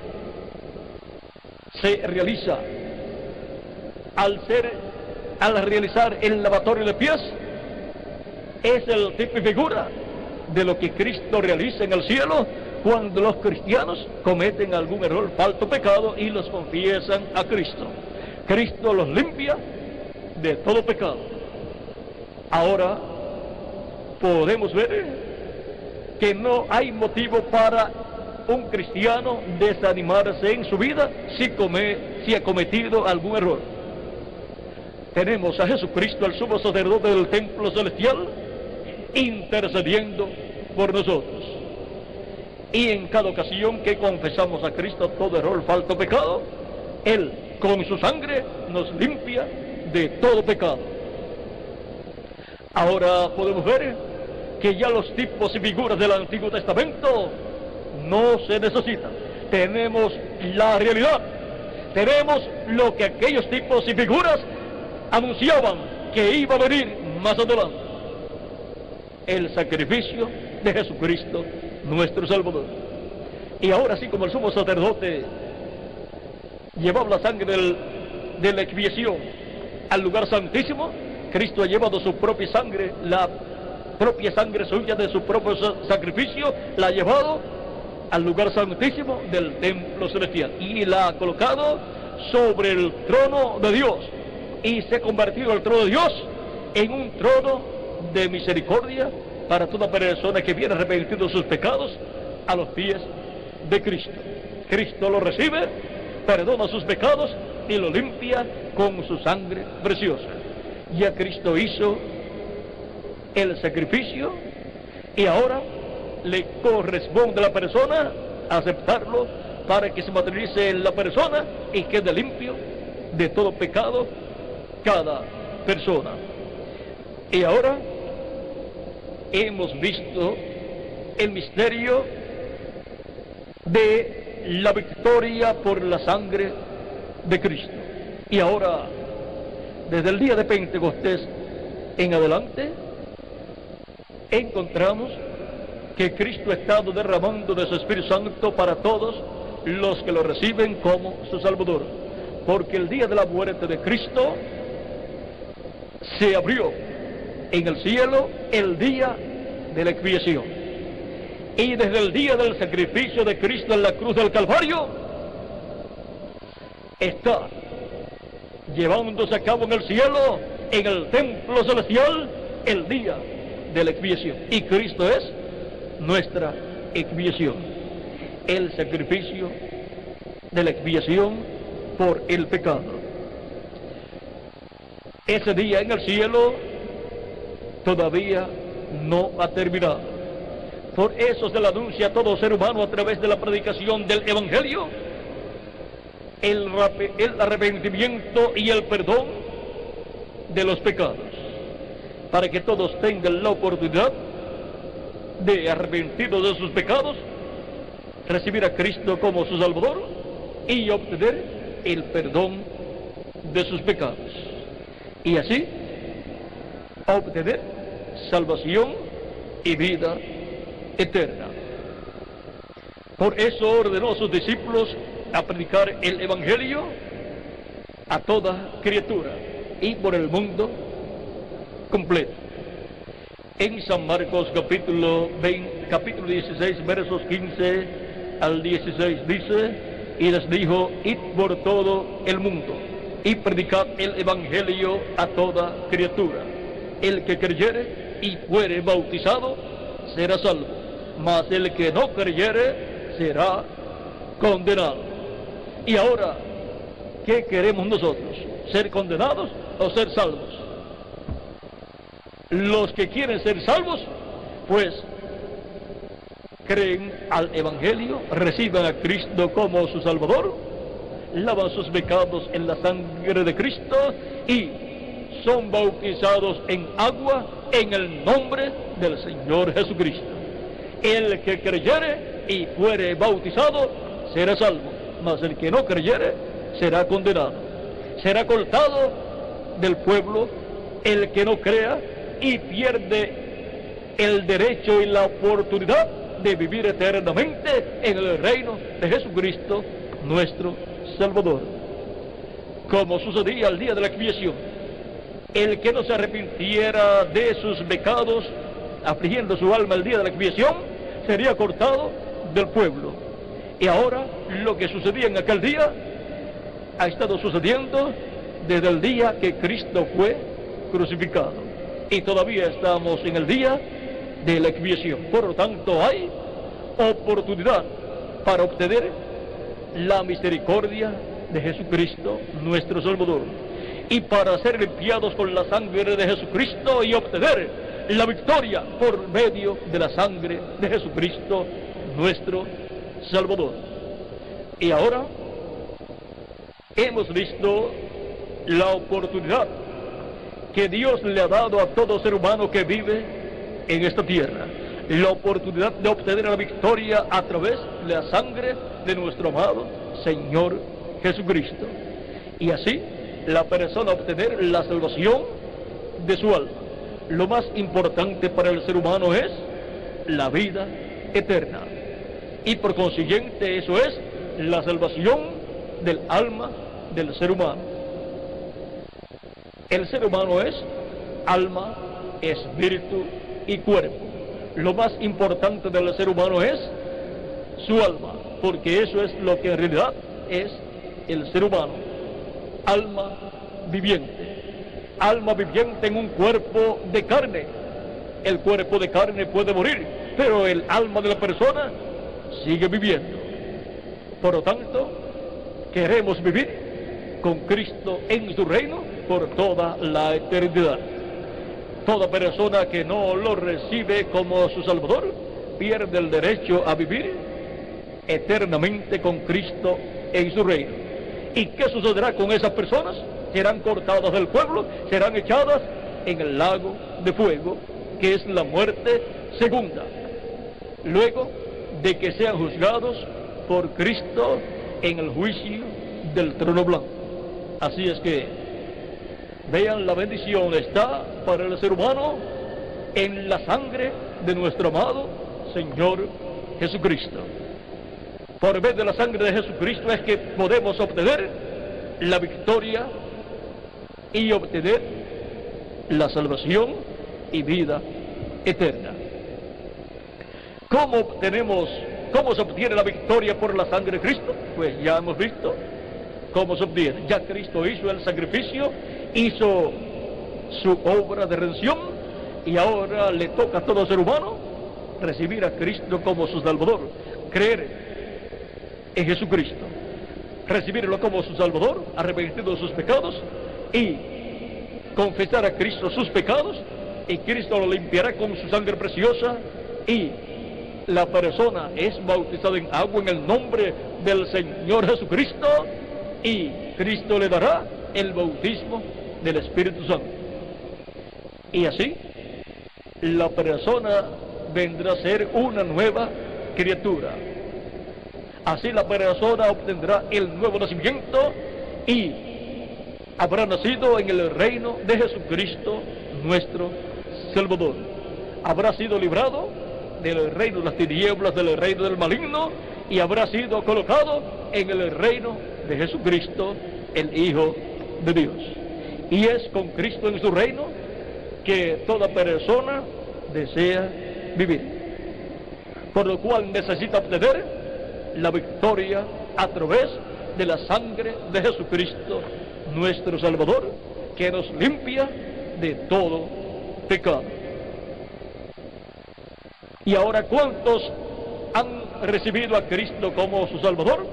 se realiza al realizar el lavatorio de pies es el tipo y figura de lo que Cristo realiza en el cielo cuando los cristianos cometen algún error, falta o pecado y los confiesan a Cristo. Cristo los limpia de todo pecado. Ahora podemos ver que no hay motivo para un cristiano desanimarse en su vida si ha cometido algún error. Tenemos a Jesucristo, el sumo sacerdote del templo celestial, intercediendo por nosotros. Y en cada ocasión que confesamos a Cristo todo error, falta o pecado, Él con su sangre nos limpia de todo pecado. Ahora podemos ver que ya los tipos y figuras del Antiguo Testamento no se necesitan. Tenemos la realidad, tenemos lo que aquellos tipos y figuras anunciaban que iba a venir más adelante: el sacrificio de Jesucristo, nuestro Salvador. Y ahora, así como el sumo sacerdote llevaba la sangre de la expiación al lugar santísimo, Cristo ha llevado su propia sangre, la propia sangre suya de su propio sacrificio, la ha llevado al lugar santísimo del templo celestial y la ha colocado sobre el trono de Dios, y se ha convertido el trono de Dios en un trono de misericordia para toda persona que viene arrepentido de sus pecados a los pies de Cristo. Cristo lo recibe, perdona sus pecados y lo limpia con su sangre preciosa. Ya Cristo hizo el sacrificio y ahora le corresponde a la persona aceptarlo para que se materialice en la persona y quede limpio de todo pecado cada persona. Y ahora hemos visto el misterio de la victoria por la sangre de Cristo. Y ahora, desde el día de Pentecostés en adelante, encontramos que Cristo ha estado derramando de su Espíritu Santo para todos los que lo reciben como su Salvador. Porque el día de la muerte de Cristo se abrió en el cielo el día de la expiación. Y desde el día del sacrificio de Cristo en la cruz del Calvario, está llevándose a cabo en el cielo, en el templo celestial, el día de la expiación. Y Cristo es nuestra expiación, el sacrificio de la expiación por el pecado. Ese día en el cielo todavía no ha terminado. Por eso se le anuncia a todo ser humano a través de la predicación del Evangelio el arrepentimiento y el perdón de los pecados, para que todos tengan la oportunidad de, arrepentidos de sus pecados, recibir a Cristo como su Salvador y obtener el perdón de sus pecados, y así obtener salvación y vida eterna. Por eso ordenó a sus discípulos a predicar el Evangelio a toda criatura y por el mundo completo. En San Marcos capítulo 16, versos 15 al 16 dice: y les dijo: id por todo el mundo y predicad el Evangelio a toda criatura. El que creyere y fuere bautizado será salvo, mas el que no creyere será condenado. Y ahora, ¿qué queremos nosotros? ¿Ser condenados o ser salvos? Los que quieren ser salvos, pues creen al Evangelio, reciben a Cristo como su Salvador, lavan sus pecados en la sangre de Cristo y son bautizados en agua en el nombre del Señor Jesucristo. El que creyere y fuere bautizado será salvo, mas el que no creyere será condenado, será cortado del pueblo. El que no crea y pierde el derecho y la oportunidad de vivir eternamente en el reino de Jesucristo, nuestro Salvador. Como sucedía el día de la expiación, el que no se arrepintiera de sus pecados, afligiendo su alma el día de la expiación, sería cortado del pueblo. Y ahora, lo que sucedía en aquel día, ha estado sucediendo desde el día que Cristo fue crucificado. Y todavía estamos en el día de la expiación. Por lo tanto, hay oportunidad para obtener la misericordia de Jesucristo, nuestro Salvador, y para ser limpiados con la sangre de Jesucristo y obtener la victoria por medio de la sangre de Jesucristo, nuestro Salvador. Y ahora hemos visto la oportunidad que Dios le ha dado a todo ser humano que vive en esta tierra, la oportunidad de obtener la victoria a través de la sangre de nuestro amado Señor Jesucristo, y así la persona obtener la salvación de su alma. Lo más importante para el ser humano es la vida eterna, y por consiguiente eso es la salvación del alma del ser humano. El ser humano es alma, espíritu y cuerpo. Lo más importante del ser humano es su alma, porque eso es lo que en realidad es el ser humano: alma viviente. Alma viviente en un cuerpo de carne. El cuerpo de carne puede morir, pero el alma de la persona sigue viviendo. Por lo tanto, queremos vivir con Cristo en su reino por toda la eternidad. Toda persona que no lo recibe como su Salvador pierde el derecho a vivir eternamente con Cristo en su reino. ¿Y qué sucederá con esas personas? Serán cortadas del pueblo, serán echadas en el lago de fuego, que es la muerte segunda, luego de que sean juzgados por Cristo en el juicio del trono blanco. Así es que vean, la bendición está para el ser humano en la sangre de nuestro amado Señor Jesucristo. Por medio de la sangre de Jesucristo es que podemos obtener la victoria y obtener la salvación y vida eterna. ¿Cómo se obtiene la victoria por la sangre de Cristo? Pues ya hemos visto cómo se obtiene. Ya Cristo hizo el sacrificio, hizo su obra de redención, y ahora le toca a todo ser humano recibir a Cristo como su Salvador, creer en Jesucristo, recibirlo como su Salvador, arrepentido de sus pecados, y confesar a Cristo sus pecados, y Cristo lo limpiará con su sangre preciosa, y la persona es bautizada en agua en el nombre del Señor Jesucristo, y Cristo le dará el bautismo del Espíritu Santo. Y así la persona vendrá a ser una nueva criatura. Así la persona obtendrá el nuevo nacimiento y habrá nacido en el reino de Jesucristo, nuestro Salvador. Habrá sido librado del reino de las tinieblas, del reino del maligno, y habrá sido colocado en el reino de Jesucristo, el Hijo de Dios. Y es con Cristo en su reino que toda persona desea vivir, por lo cual necesita obtener la victoria a través de la sangre de Jesucristo, nuestro Salvador, que nos limpia de todo pecado. Y ahora, ¿cuántos han recibido a Cristo como su Salvador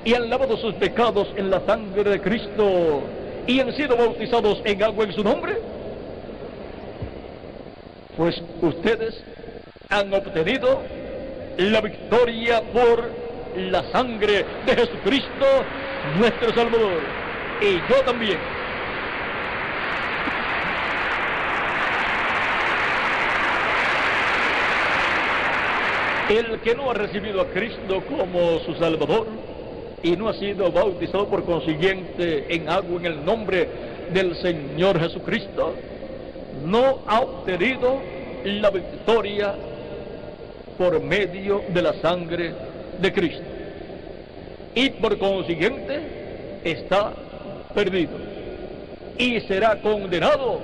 y han lavado sus pecados en la sangre de Cristo y han sido bautizados en agua en su nombre? Pues ustedes han obtenido la victoria por la sangre de Jesucristo, nuestro Salvador, y yo también. El que no ha recibido a Cristo como su Salvador y no ha sido bautizado por consiguiente en agua en el nombre del Señor Jesucristo, no ha obtenido la victoria por medio de la sangre de Cristo, y por consiguiente está perdido y será condenado,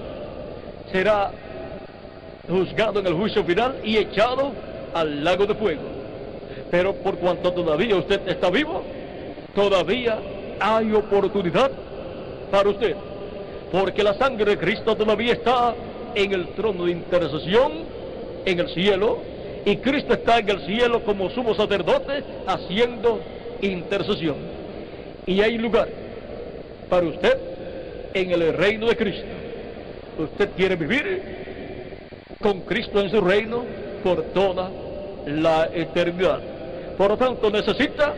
será juzgado en el juicio final y echado al lago de fuego. Pero por cuanto todavía usted está vivo, todavía hay oportunidad para usted, porque la sangre de Cristo todavía está en el trono de intercesión en el cielo, y Cristo está en el cielo como sumo sacerdote haciendo intercesión, y hay lugar para usted en el reino de Cristo. Usted quiere vivir con Cristo en su reino por toda la eternidad. Por lo tanto, necesita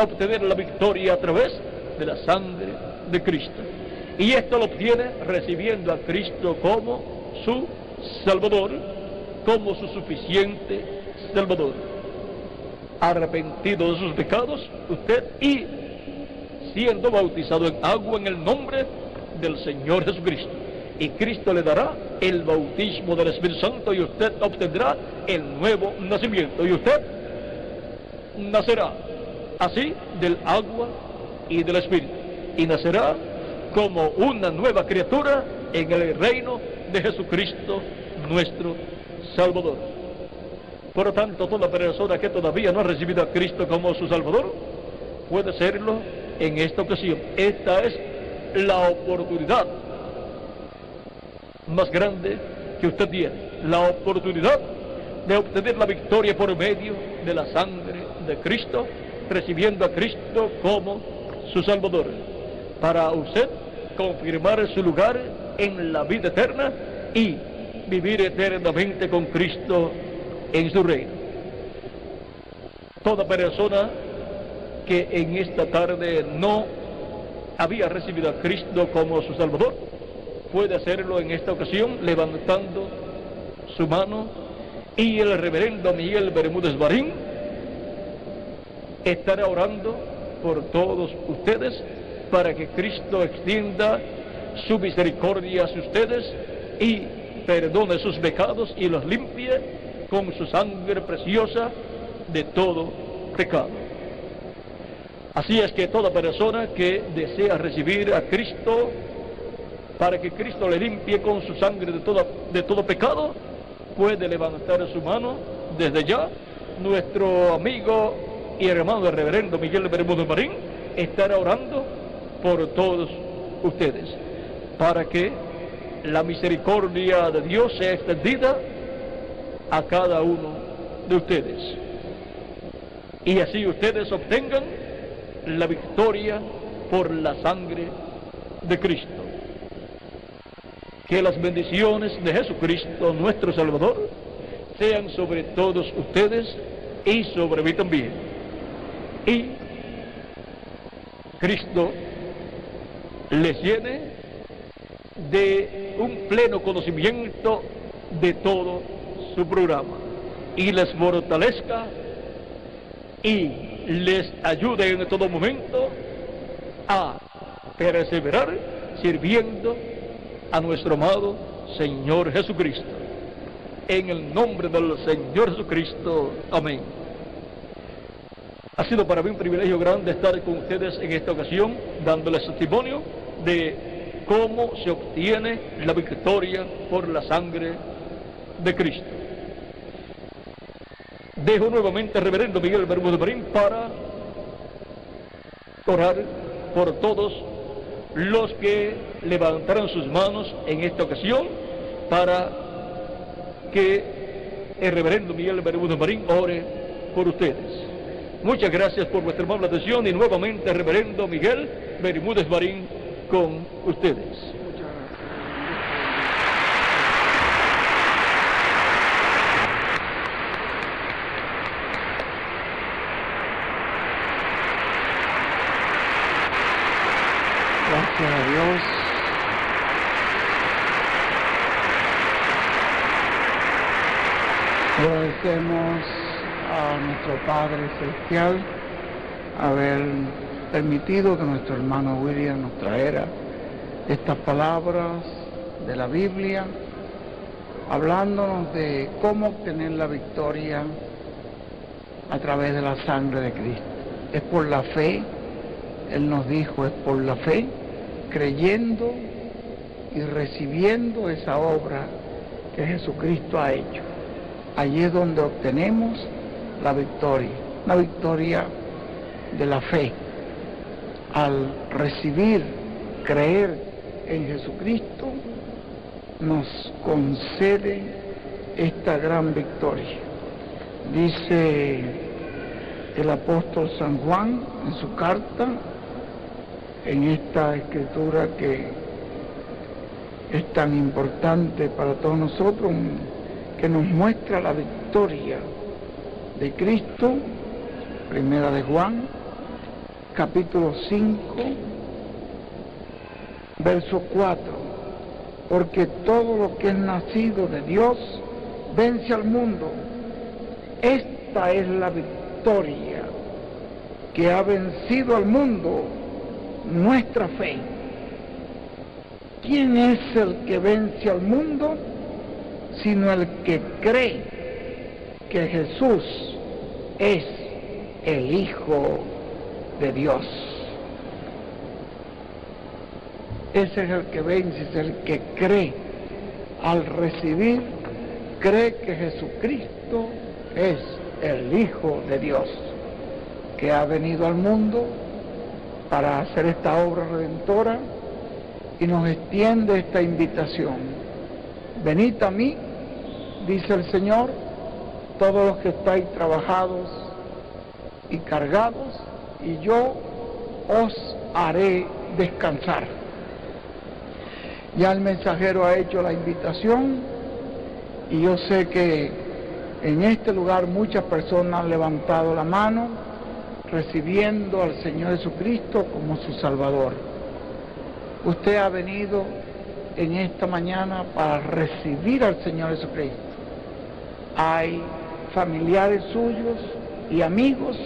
obtener la victoria a través de la sangre de Cristo. Y esto lo obtiene recibiendo a Cristo como su Salvador, como su suficiente Salvador. Arrepentido de sus pecados, usted, y siendo bautizado en agua en el nombre del Señor Jesucristo. Y Cristo le dará el bautismo del Espíritu Santo y usted obtendrá el nuevo nacimiento. Y usted nacerá así del agua y del Espíritu. Y nacerá como una nueva criatura en el reino de Jesucristo, nuestro Salvador. Por lo tanto, toda persona que todavía no ha recibido a Cristo como su Salvador, puede serlo en esta ocasión. Esta es la oportunidad más grande que usted tiene, la oportunidad de obtener la victoria por medio de la sangre de Cristo, recibiendo a Cristo como su Salvador, para usted confirmar su lugar en la vida eterna y vivir eternamente con Cristo en su reino. Toda persona que en esta tarde no había recibido a Cristo como su Salvador, puede hacerlo en esta ocasión levantando su mano, y el reverendo Miguel Bermúdez Marín estará orando por todos ustedes para que Cristo extienda su misericordia hacia ustedes y perdone sus pecados y los limpie con su sangre preciosa de todo pecado. Así es que toda persona que desea recibir a Cristo para que Cristo le limpie con su sangre de todo pecado, puede levantar su mano desde ya. Nuestro amigo y hermano el reverendo Miguel Bermúdez Marín estará orando por todos ustedes para que la misericordia de Dios sea extendida a cada uno de ustedes y así ustedes obtengan la victoria por la sangre de Cristo. Que las bendiciones de Jesucristo, nuestro Salvador, sean sobre todos ustedes y sobre mí también. Y Cristo les llene de un pleno conocimiento de todo su programa y les fortalezca y les ayude en todo momento a perseverar sirviendo a nuestro amado Señor Jesucristo. En el nombre del Señor Jesucristo. Amén. Ha sido para mí un privilegio grande estar con ustedes en esta ocasión, dándoles testimonio de cómo se obtiene la victoria por la sangre de Cristo. Dejo nuevamente al reverendo Miguel Bermúdez Marín para orar por todos los que levantaron sus manos en esta ocasión, para que el reverendo Miguel Bermúdez Marín ore por ustedes. Muchas gracias por vuestra amable atención y nuevamente el reverendo Miguel Bermúdez Marín con ustedes. Gracias a Dios. Agradecemos a nuestro Padre Celestial haber permitido que nuestro hermano William nos trajera estas palabras de la Biblia, hablándonos de cómo obtener la victoria a través de la sangre de Cristo. Es por la fe, Él nos dijo, es por la fe, creyendo y recibiendo esa obra que Jesucristo ha hecho. Allí es donde obtenemos la victoria de la fe. Al recibir, creer en Jesucristo, nos concede esta gran victoria. Dice el apóstol San Juan en su carta, en esta escritura que es tan importante para todos nosotros, que nos muestra la victoria de Cristo, primera de Juan, capítulo 5, verso 4, porque todo lo que es nacido de Dios vence al mundo. Esta es la victoria que ha vencido al mundo, nuestra fe. ¿Quién es el que vence al mundo? Sino el que cree que Jesús es el Hijo de Dios. Ese es el que vence, es el que cree. Al recibir, cree que Jesucristo es el Hijo de Dios, que ha venido al mundo para hacer esta obra redentora y nos extiende esta invitación. Venid a mí, dice el Señor, todos los que estáis trabajados y cargados, y yo os haré descansar. Ya el mensajero ha hecho la invitación y yo sé que en este lugar muchas personas han levantado la mano recibiendo al Señor Jesucristo como su Salvador. Usted ha venido en esta mañana para recibir al Señor Jesucristo. Hay familiares suyos y amigos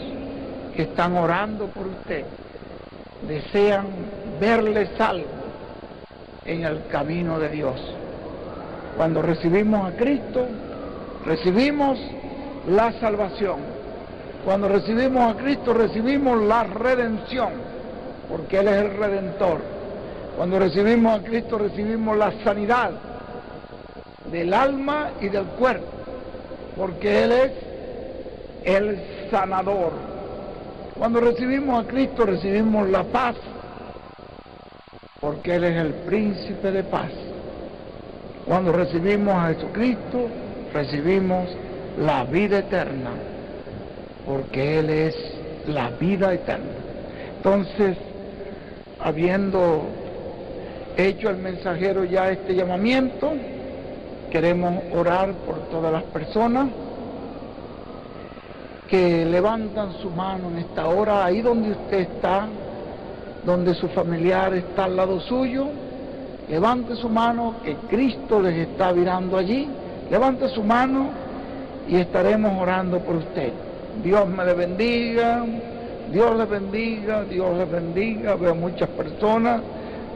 que están orando por usted. Desean verle salvo en el camino de Dios. Cuando recibimos a Cristo, recibimos la salvación. Cuando recibimos a Cristo, recibimos la redención, porque Él es el Redentor. Cuando recibimos a Cristo, recibimos la sanidad del alma y del cuerpo, porque Él es el sanador. Cuando recibimos a Cristo, recibimos la paz, porque Él es el príncipe de paz. Cuando recibimos a Jesucristo, recibimos la vida eterna, porque Él es la vida eterna. Entonces, habiendo hecho el mensajero ya este llamamiento, queremos orar por todas las personas que levantan su mano en esta hora, ahí donde usted está, donde su familiar está al lado suyo. Levante su mano, que Cristo les está mirando allí. Levante su mano y estaremos orando por usted. Dios me le bendiga, Dios les bendiga, Dios les bendiga. Veo muchas personas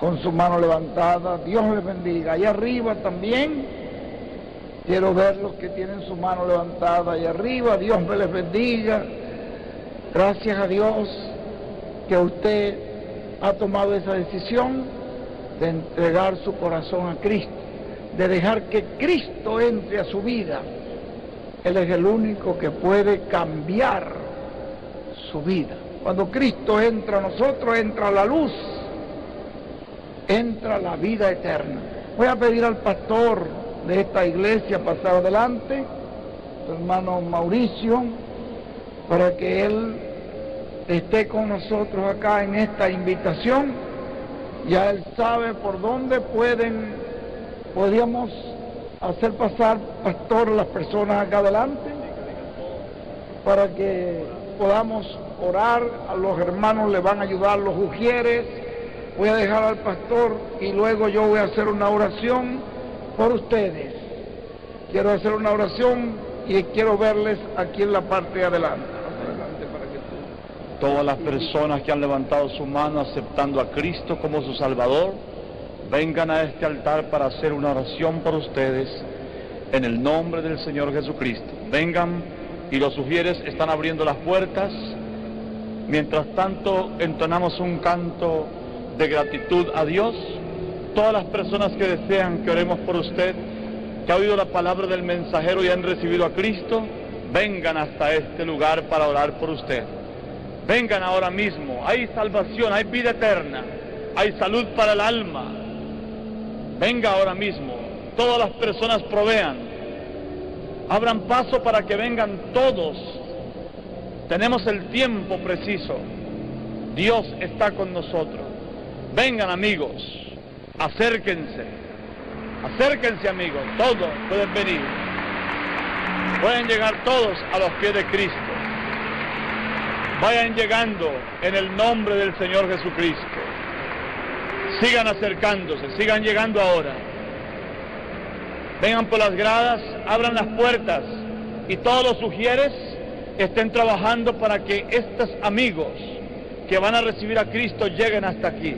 con su mano levantada. Dios les bendiga. Allá arriba también quiero ver los que tienen su mano levantada allá arriba. Dios me les bendiga. Gracias a Dios que usted ha tomado esa decisión de entregar su corazón a Cristo, de dejar que Cristo entre a su vida. Él es el único que puede cambiar su vida. Cuando Cristo entra a nosotros, entra la luz, entra la vida eterna. Voy a pedir al pastor de esta iglesia pasar adelante, su hermano Mauricio, para que él esté con nosotros acá en esta invitación. Ya él sabe por dónde podríamos hacer pasar, pastor, las personas acá adelante, para que podamos orar. A los hermanos le van a ayudar los ujieres. Voy a dejar al pastor y luego yo voy a hacer una oración por ustedes. Quiero hacer una oración y quiero verles aquí en la parte de adelante. Todas las personas que han levantado su mano aceptando a Cristo como su Salvador, vengan a este altar para hacer una oración por ustedes en el nombre del Señor Jesucristo. Vengan, y los sugieres están abriendo las puertas. Mientras tanto, entonamos un canto de gratitud a Dios. Todas las personas que desean que oremos por usted, que ha oído la palabra del mensajero y han recibido a Cristo, vengan hasta este lugar para orar por usted. Vengan ahora mismo. Hay salvación, hay vida eterna, hay salud para el alma. Venga ahora mismo. Todas las personas provean. Abran paso para que vengan todos. Tenemos el tiempo preciso. Dios está con nosotros. Vengan, amigos. Acérquense. Acérquense, amigos. Todos pueden venir. Pueden llegar todos a los pies de Cristo. Vayan llegando en el nombre del Señor Jesucristo. Sigan acercándose, sigan llegando ahora. Vengan por las gradas, abran las puertas y todos los sugieres estén trabajando para que estos amigos que van a recibir a Cristo lleguen hasta aquí.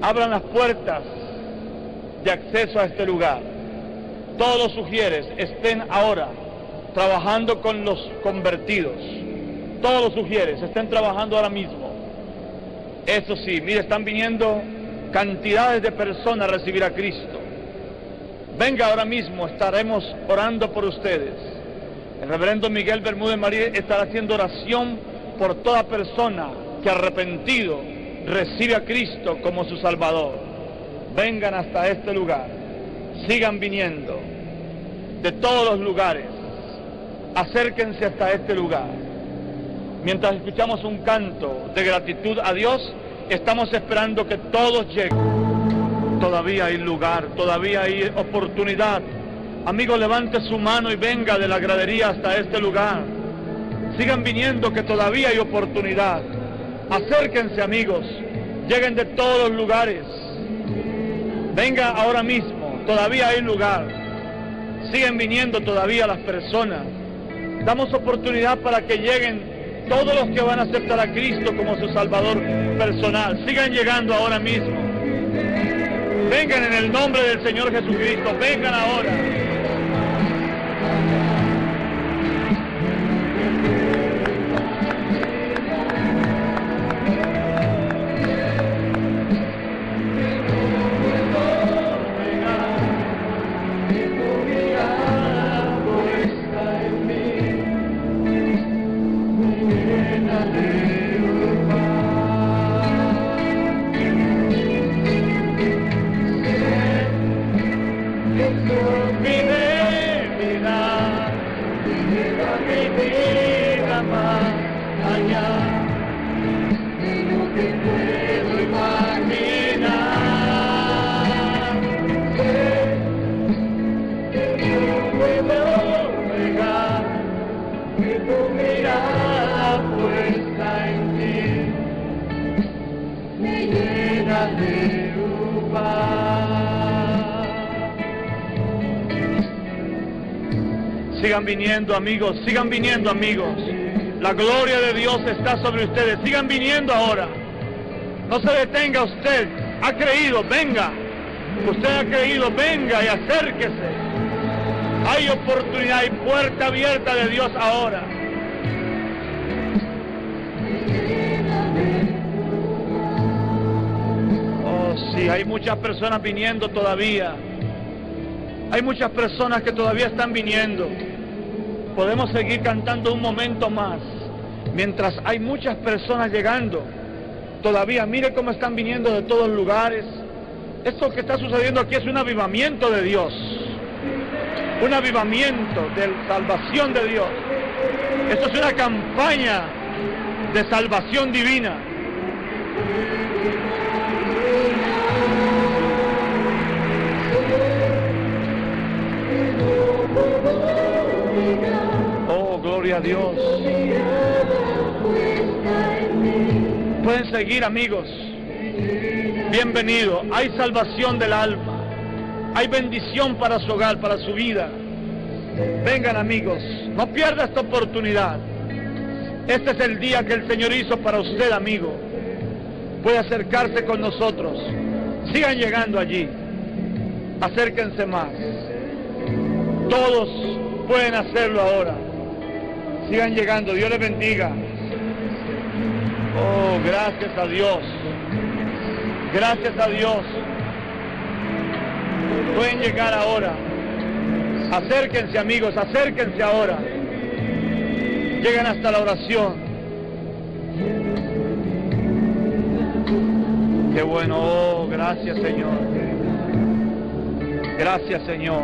Abran las puertas de acceso a este lugar. Todos los sugieres estén ahora trabajando con los convertidos. Todos los sugieres estén trabajando ahora mismo. Eso sí, mire, están viniendo cantidades de personas a recibir a Cristo. Venga ahora mismo, estaremos orando por ustedes. El reverendo Miguel Bermúdez María estará haciendo oración por toda persona que arrepentido recibe a Cristo como su Salvador. Vengan hasta este lugar, sigan viniendo de todos los lugares, acérquense hasta este lugar. Mientras escuchamos un canto de gratitud a Dios, estamos esperando que todos lleguen. Todavía hay lugar, todavía hay oportunidad. Amigo, levante su mano y venga de la gradería hasta este lugar. Sigan viniendo, que todavía hay oportunidad. Acérquense, amigos, lleguen de todos los lugares. Venga ahora mismo, todavía hay lugar. Siguen viniendo todavía las personas. Damos oportunidad para que lleguen todos los que van a aceptar a Cristo como su Salvador personal. Sigan llegando ahora mismo. Vengan en el nombre del Señor Jesucristo, vengan ahora. Sigan viniendo, amigos, sigan viniendo, amigos. La gloria de Dios está sobre ustedes. Sigan viniendo ahora. No se detenga usted. Ha creído, venga. Usted ha creído, venga y acérquese. Hay oportunidad, hay puerta abierta de Dios ahora. Oh, sí, hay muchas personas viniendo todavía. Hay muchas personas que todavía están viniendo. Podemos seguir cantando un momento más, mientras hay muchas personas llegando. Todavía, mire cómo están viniendo de todos lugares. Esto que está sucediendo aquí es un avivamiento de Dios. Un avivamiento de salvación de Dios. Esto es una campaña de salvación divina. Oh, gloria a Dios. Pueden seguir, amigos. Bienvenido. Hay salvación del alma. Hay bendición para su hogar, para su vida. Vengan, amigos. No pierda esta oportunidad. Este es el día que el Señor hizo para usted, amigo. Puede acercarse con nosotros. Sigan llegando allí. Acérquense más. Todos pueden hacerlo ahora. Sigan llegando. Dios les bendiga. Oh, gracias a Dios. Gracias a Dios. Pueden llegar ahora. Acérquense, amigos, acérquense ahora. Llegan hasta la oración. Qué bueno. Oh, gracias, Señor. Gracias, Señor.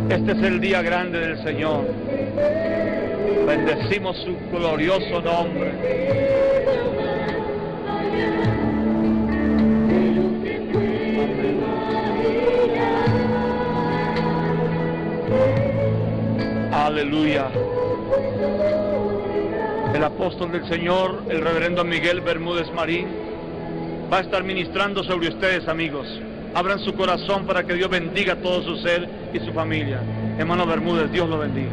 Este es el día grande del Señor. Bendecimos su glorioso nombre. Aleluya. El apóstol del Señor, el reverendo Miguel Bermúdez Marín, va a estar ministrando sobre ustedes, amigos. Abran su corazón para que Dios bendiga todo su ser y su familia. Hermano Bermúdez, Dios lo bendiga.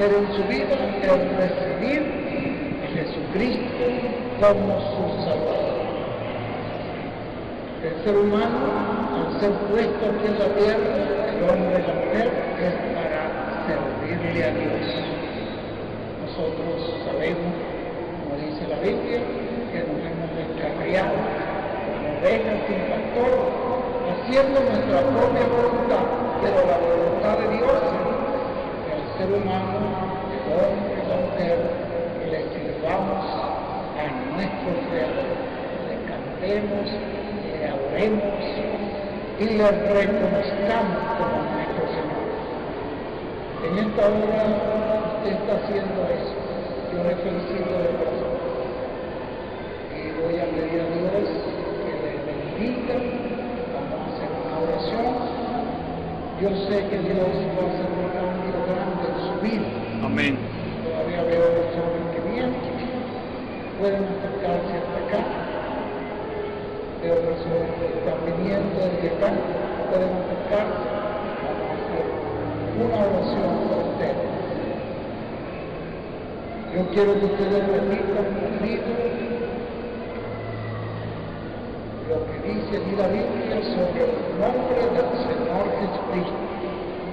En su vida es recibir a Jesucristo como su Salvador. El ser humano, al ser puesto aquí en la tierra, el hombre y la mujer, es para servirle a Dios. Nosotros sabemos, como dice la Biblia, que nos hemos descarriado como ovejas sin pastor, haciendo nuestra propia voluntad, pero la voluntad de Dios. El ser humano, el hombre y la mujer, le sirvamos a nuestro Creador, le cantemos, le adoremos y le reconozcamos como nuestro Señor. En esta hora usted está haciendo eso. Yo le felicito de corazón y voy a pedir a Dios que le bendiga. Vamos a hacer una oración. Yo sé que Dios va a hacer un cambio grande en su vida. Amén. Todavía veo personas que vienen, pueden acercarse hasta acá. Veo personas que están viniendo desde acá, pueden acercarse. Vamos a hacer una oración por ustedes. Yo quiero que ustedes repitan conmigo lo que dice aquí la Biblia sobre el nombre del Señor Jesucristo.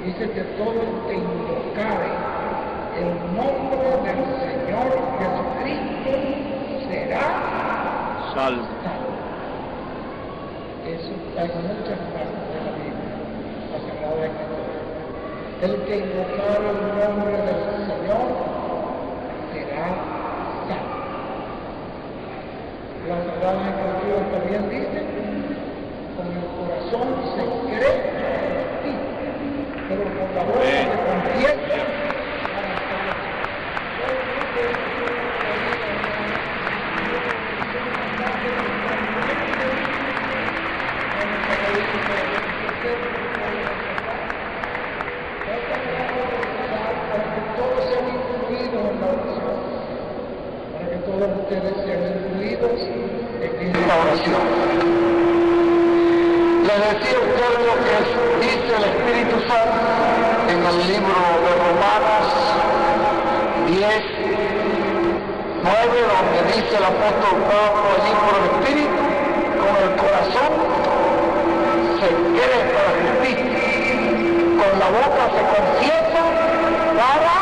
Dice que todo el que invocare el nombre del Señor Jesucristo será salvo. Eso está en muchas partes de la Biblia, la Sagrada Escritura. El que invocare el nombre del Señor será salvo. La Sagrada Escritura también dice, con el corazón se cree pero con la boca se confiesa. Para que todos sean incluidos en la oración, para que todos ustedes sean incluidos en esta oración. Le decía a usted lo que dice el Espíritu Santo en el libro de Romanos 10, 9, donde dice el apóstol Pablo allí por el Espíritu, con el corazón se cree para justicia, con la boca se confiesa para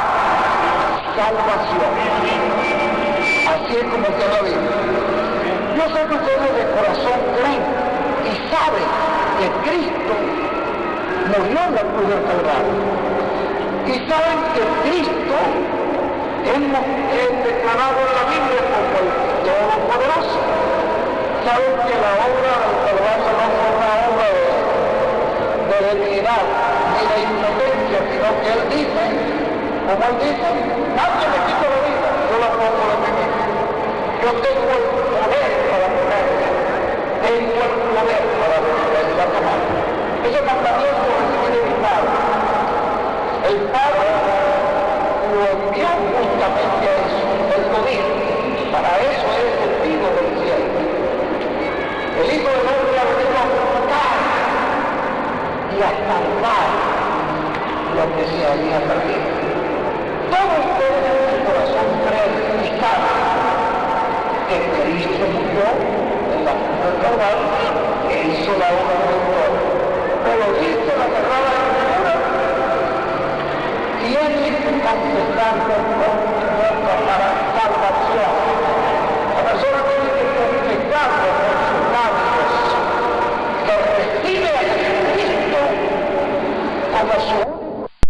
salvación. Así es como está la Biblia. Yo sé que ustedes de corazón creen y saben que Cristo murió en la cruz del Calvario. Y saben que Cristo es declarado en la Biblia como el Todopoderoso. Saben que la obra del Calvario no fue una obra de debilidad ni de impotencia, sino que Él dice, como Él dice, nadie me quita la vida, yo la pongo de mi vida. Yo tengo el poder para ponerla. Tengo el poder para ponerla tomar. Ese mandamiento recibe mi Padre. El Padre lo envió justamente a eso. Él lo dijo. Para eso es el envío del cielo. que se había perdido. Todos ustedes en su corazón creen y saben que Cristo murió en la cruz del Calvario e hizo la obra redentora. Pero dice la Sagrada Escritura, tienen que confesarlo con su boca para salvación.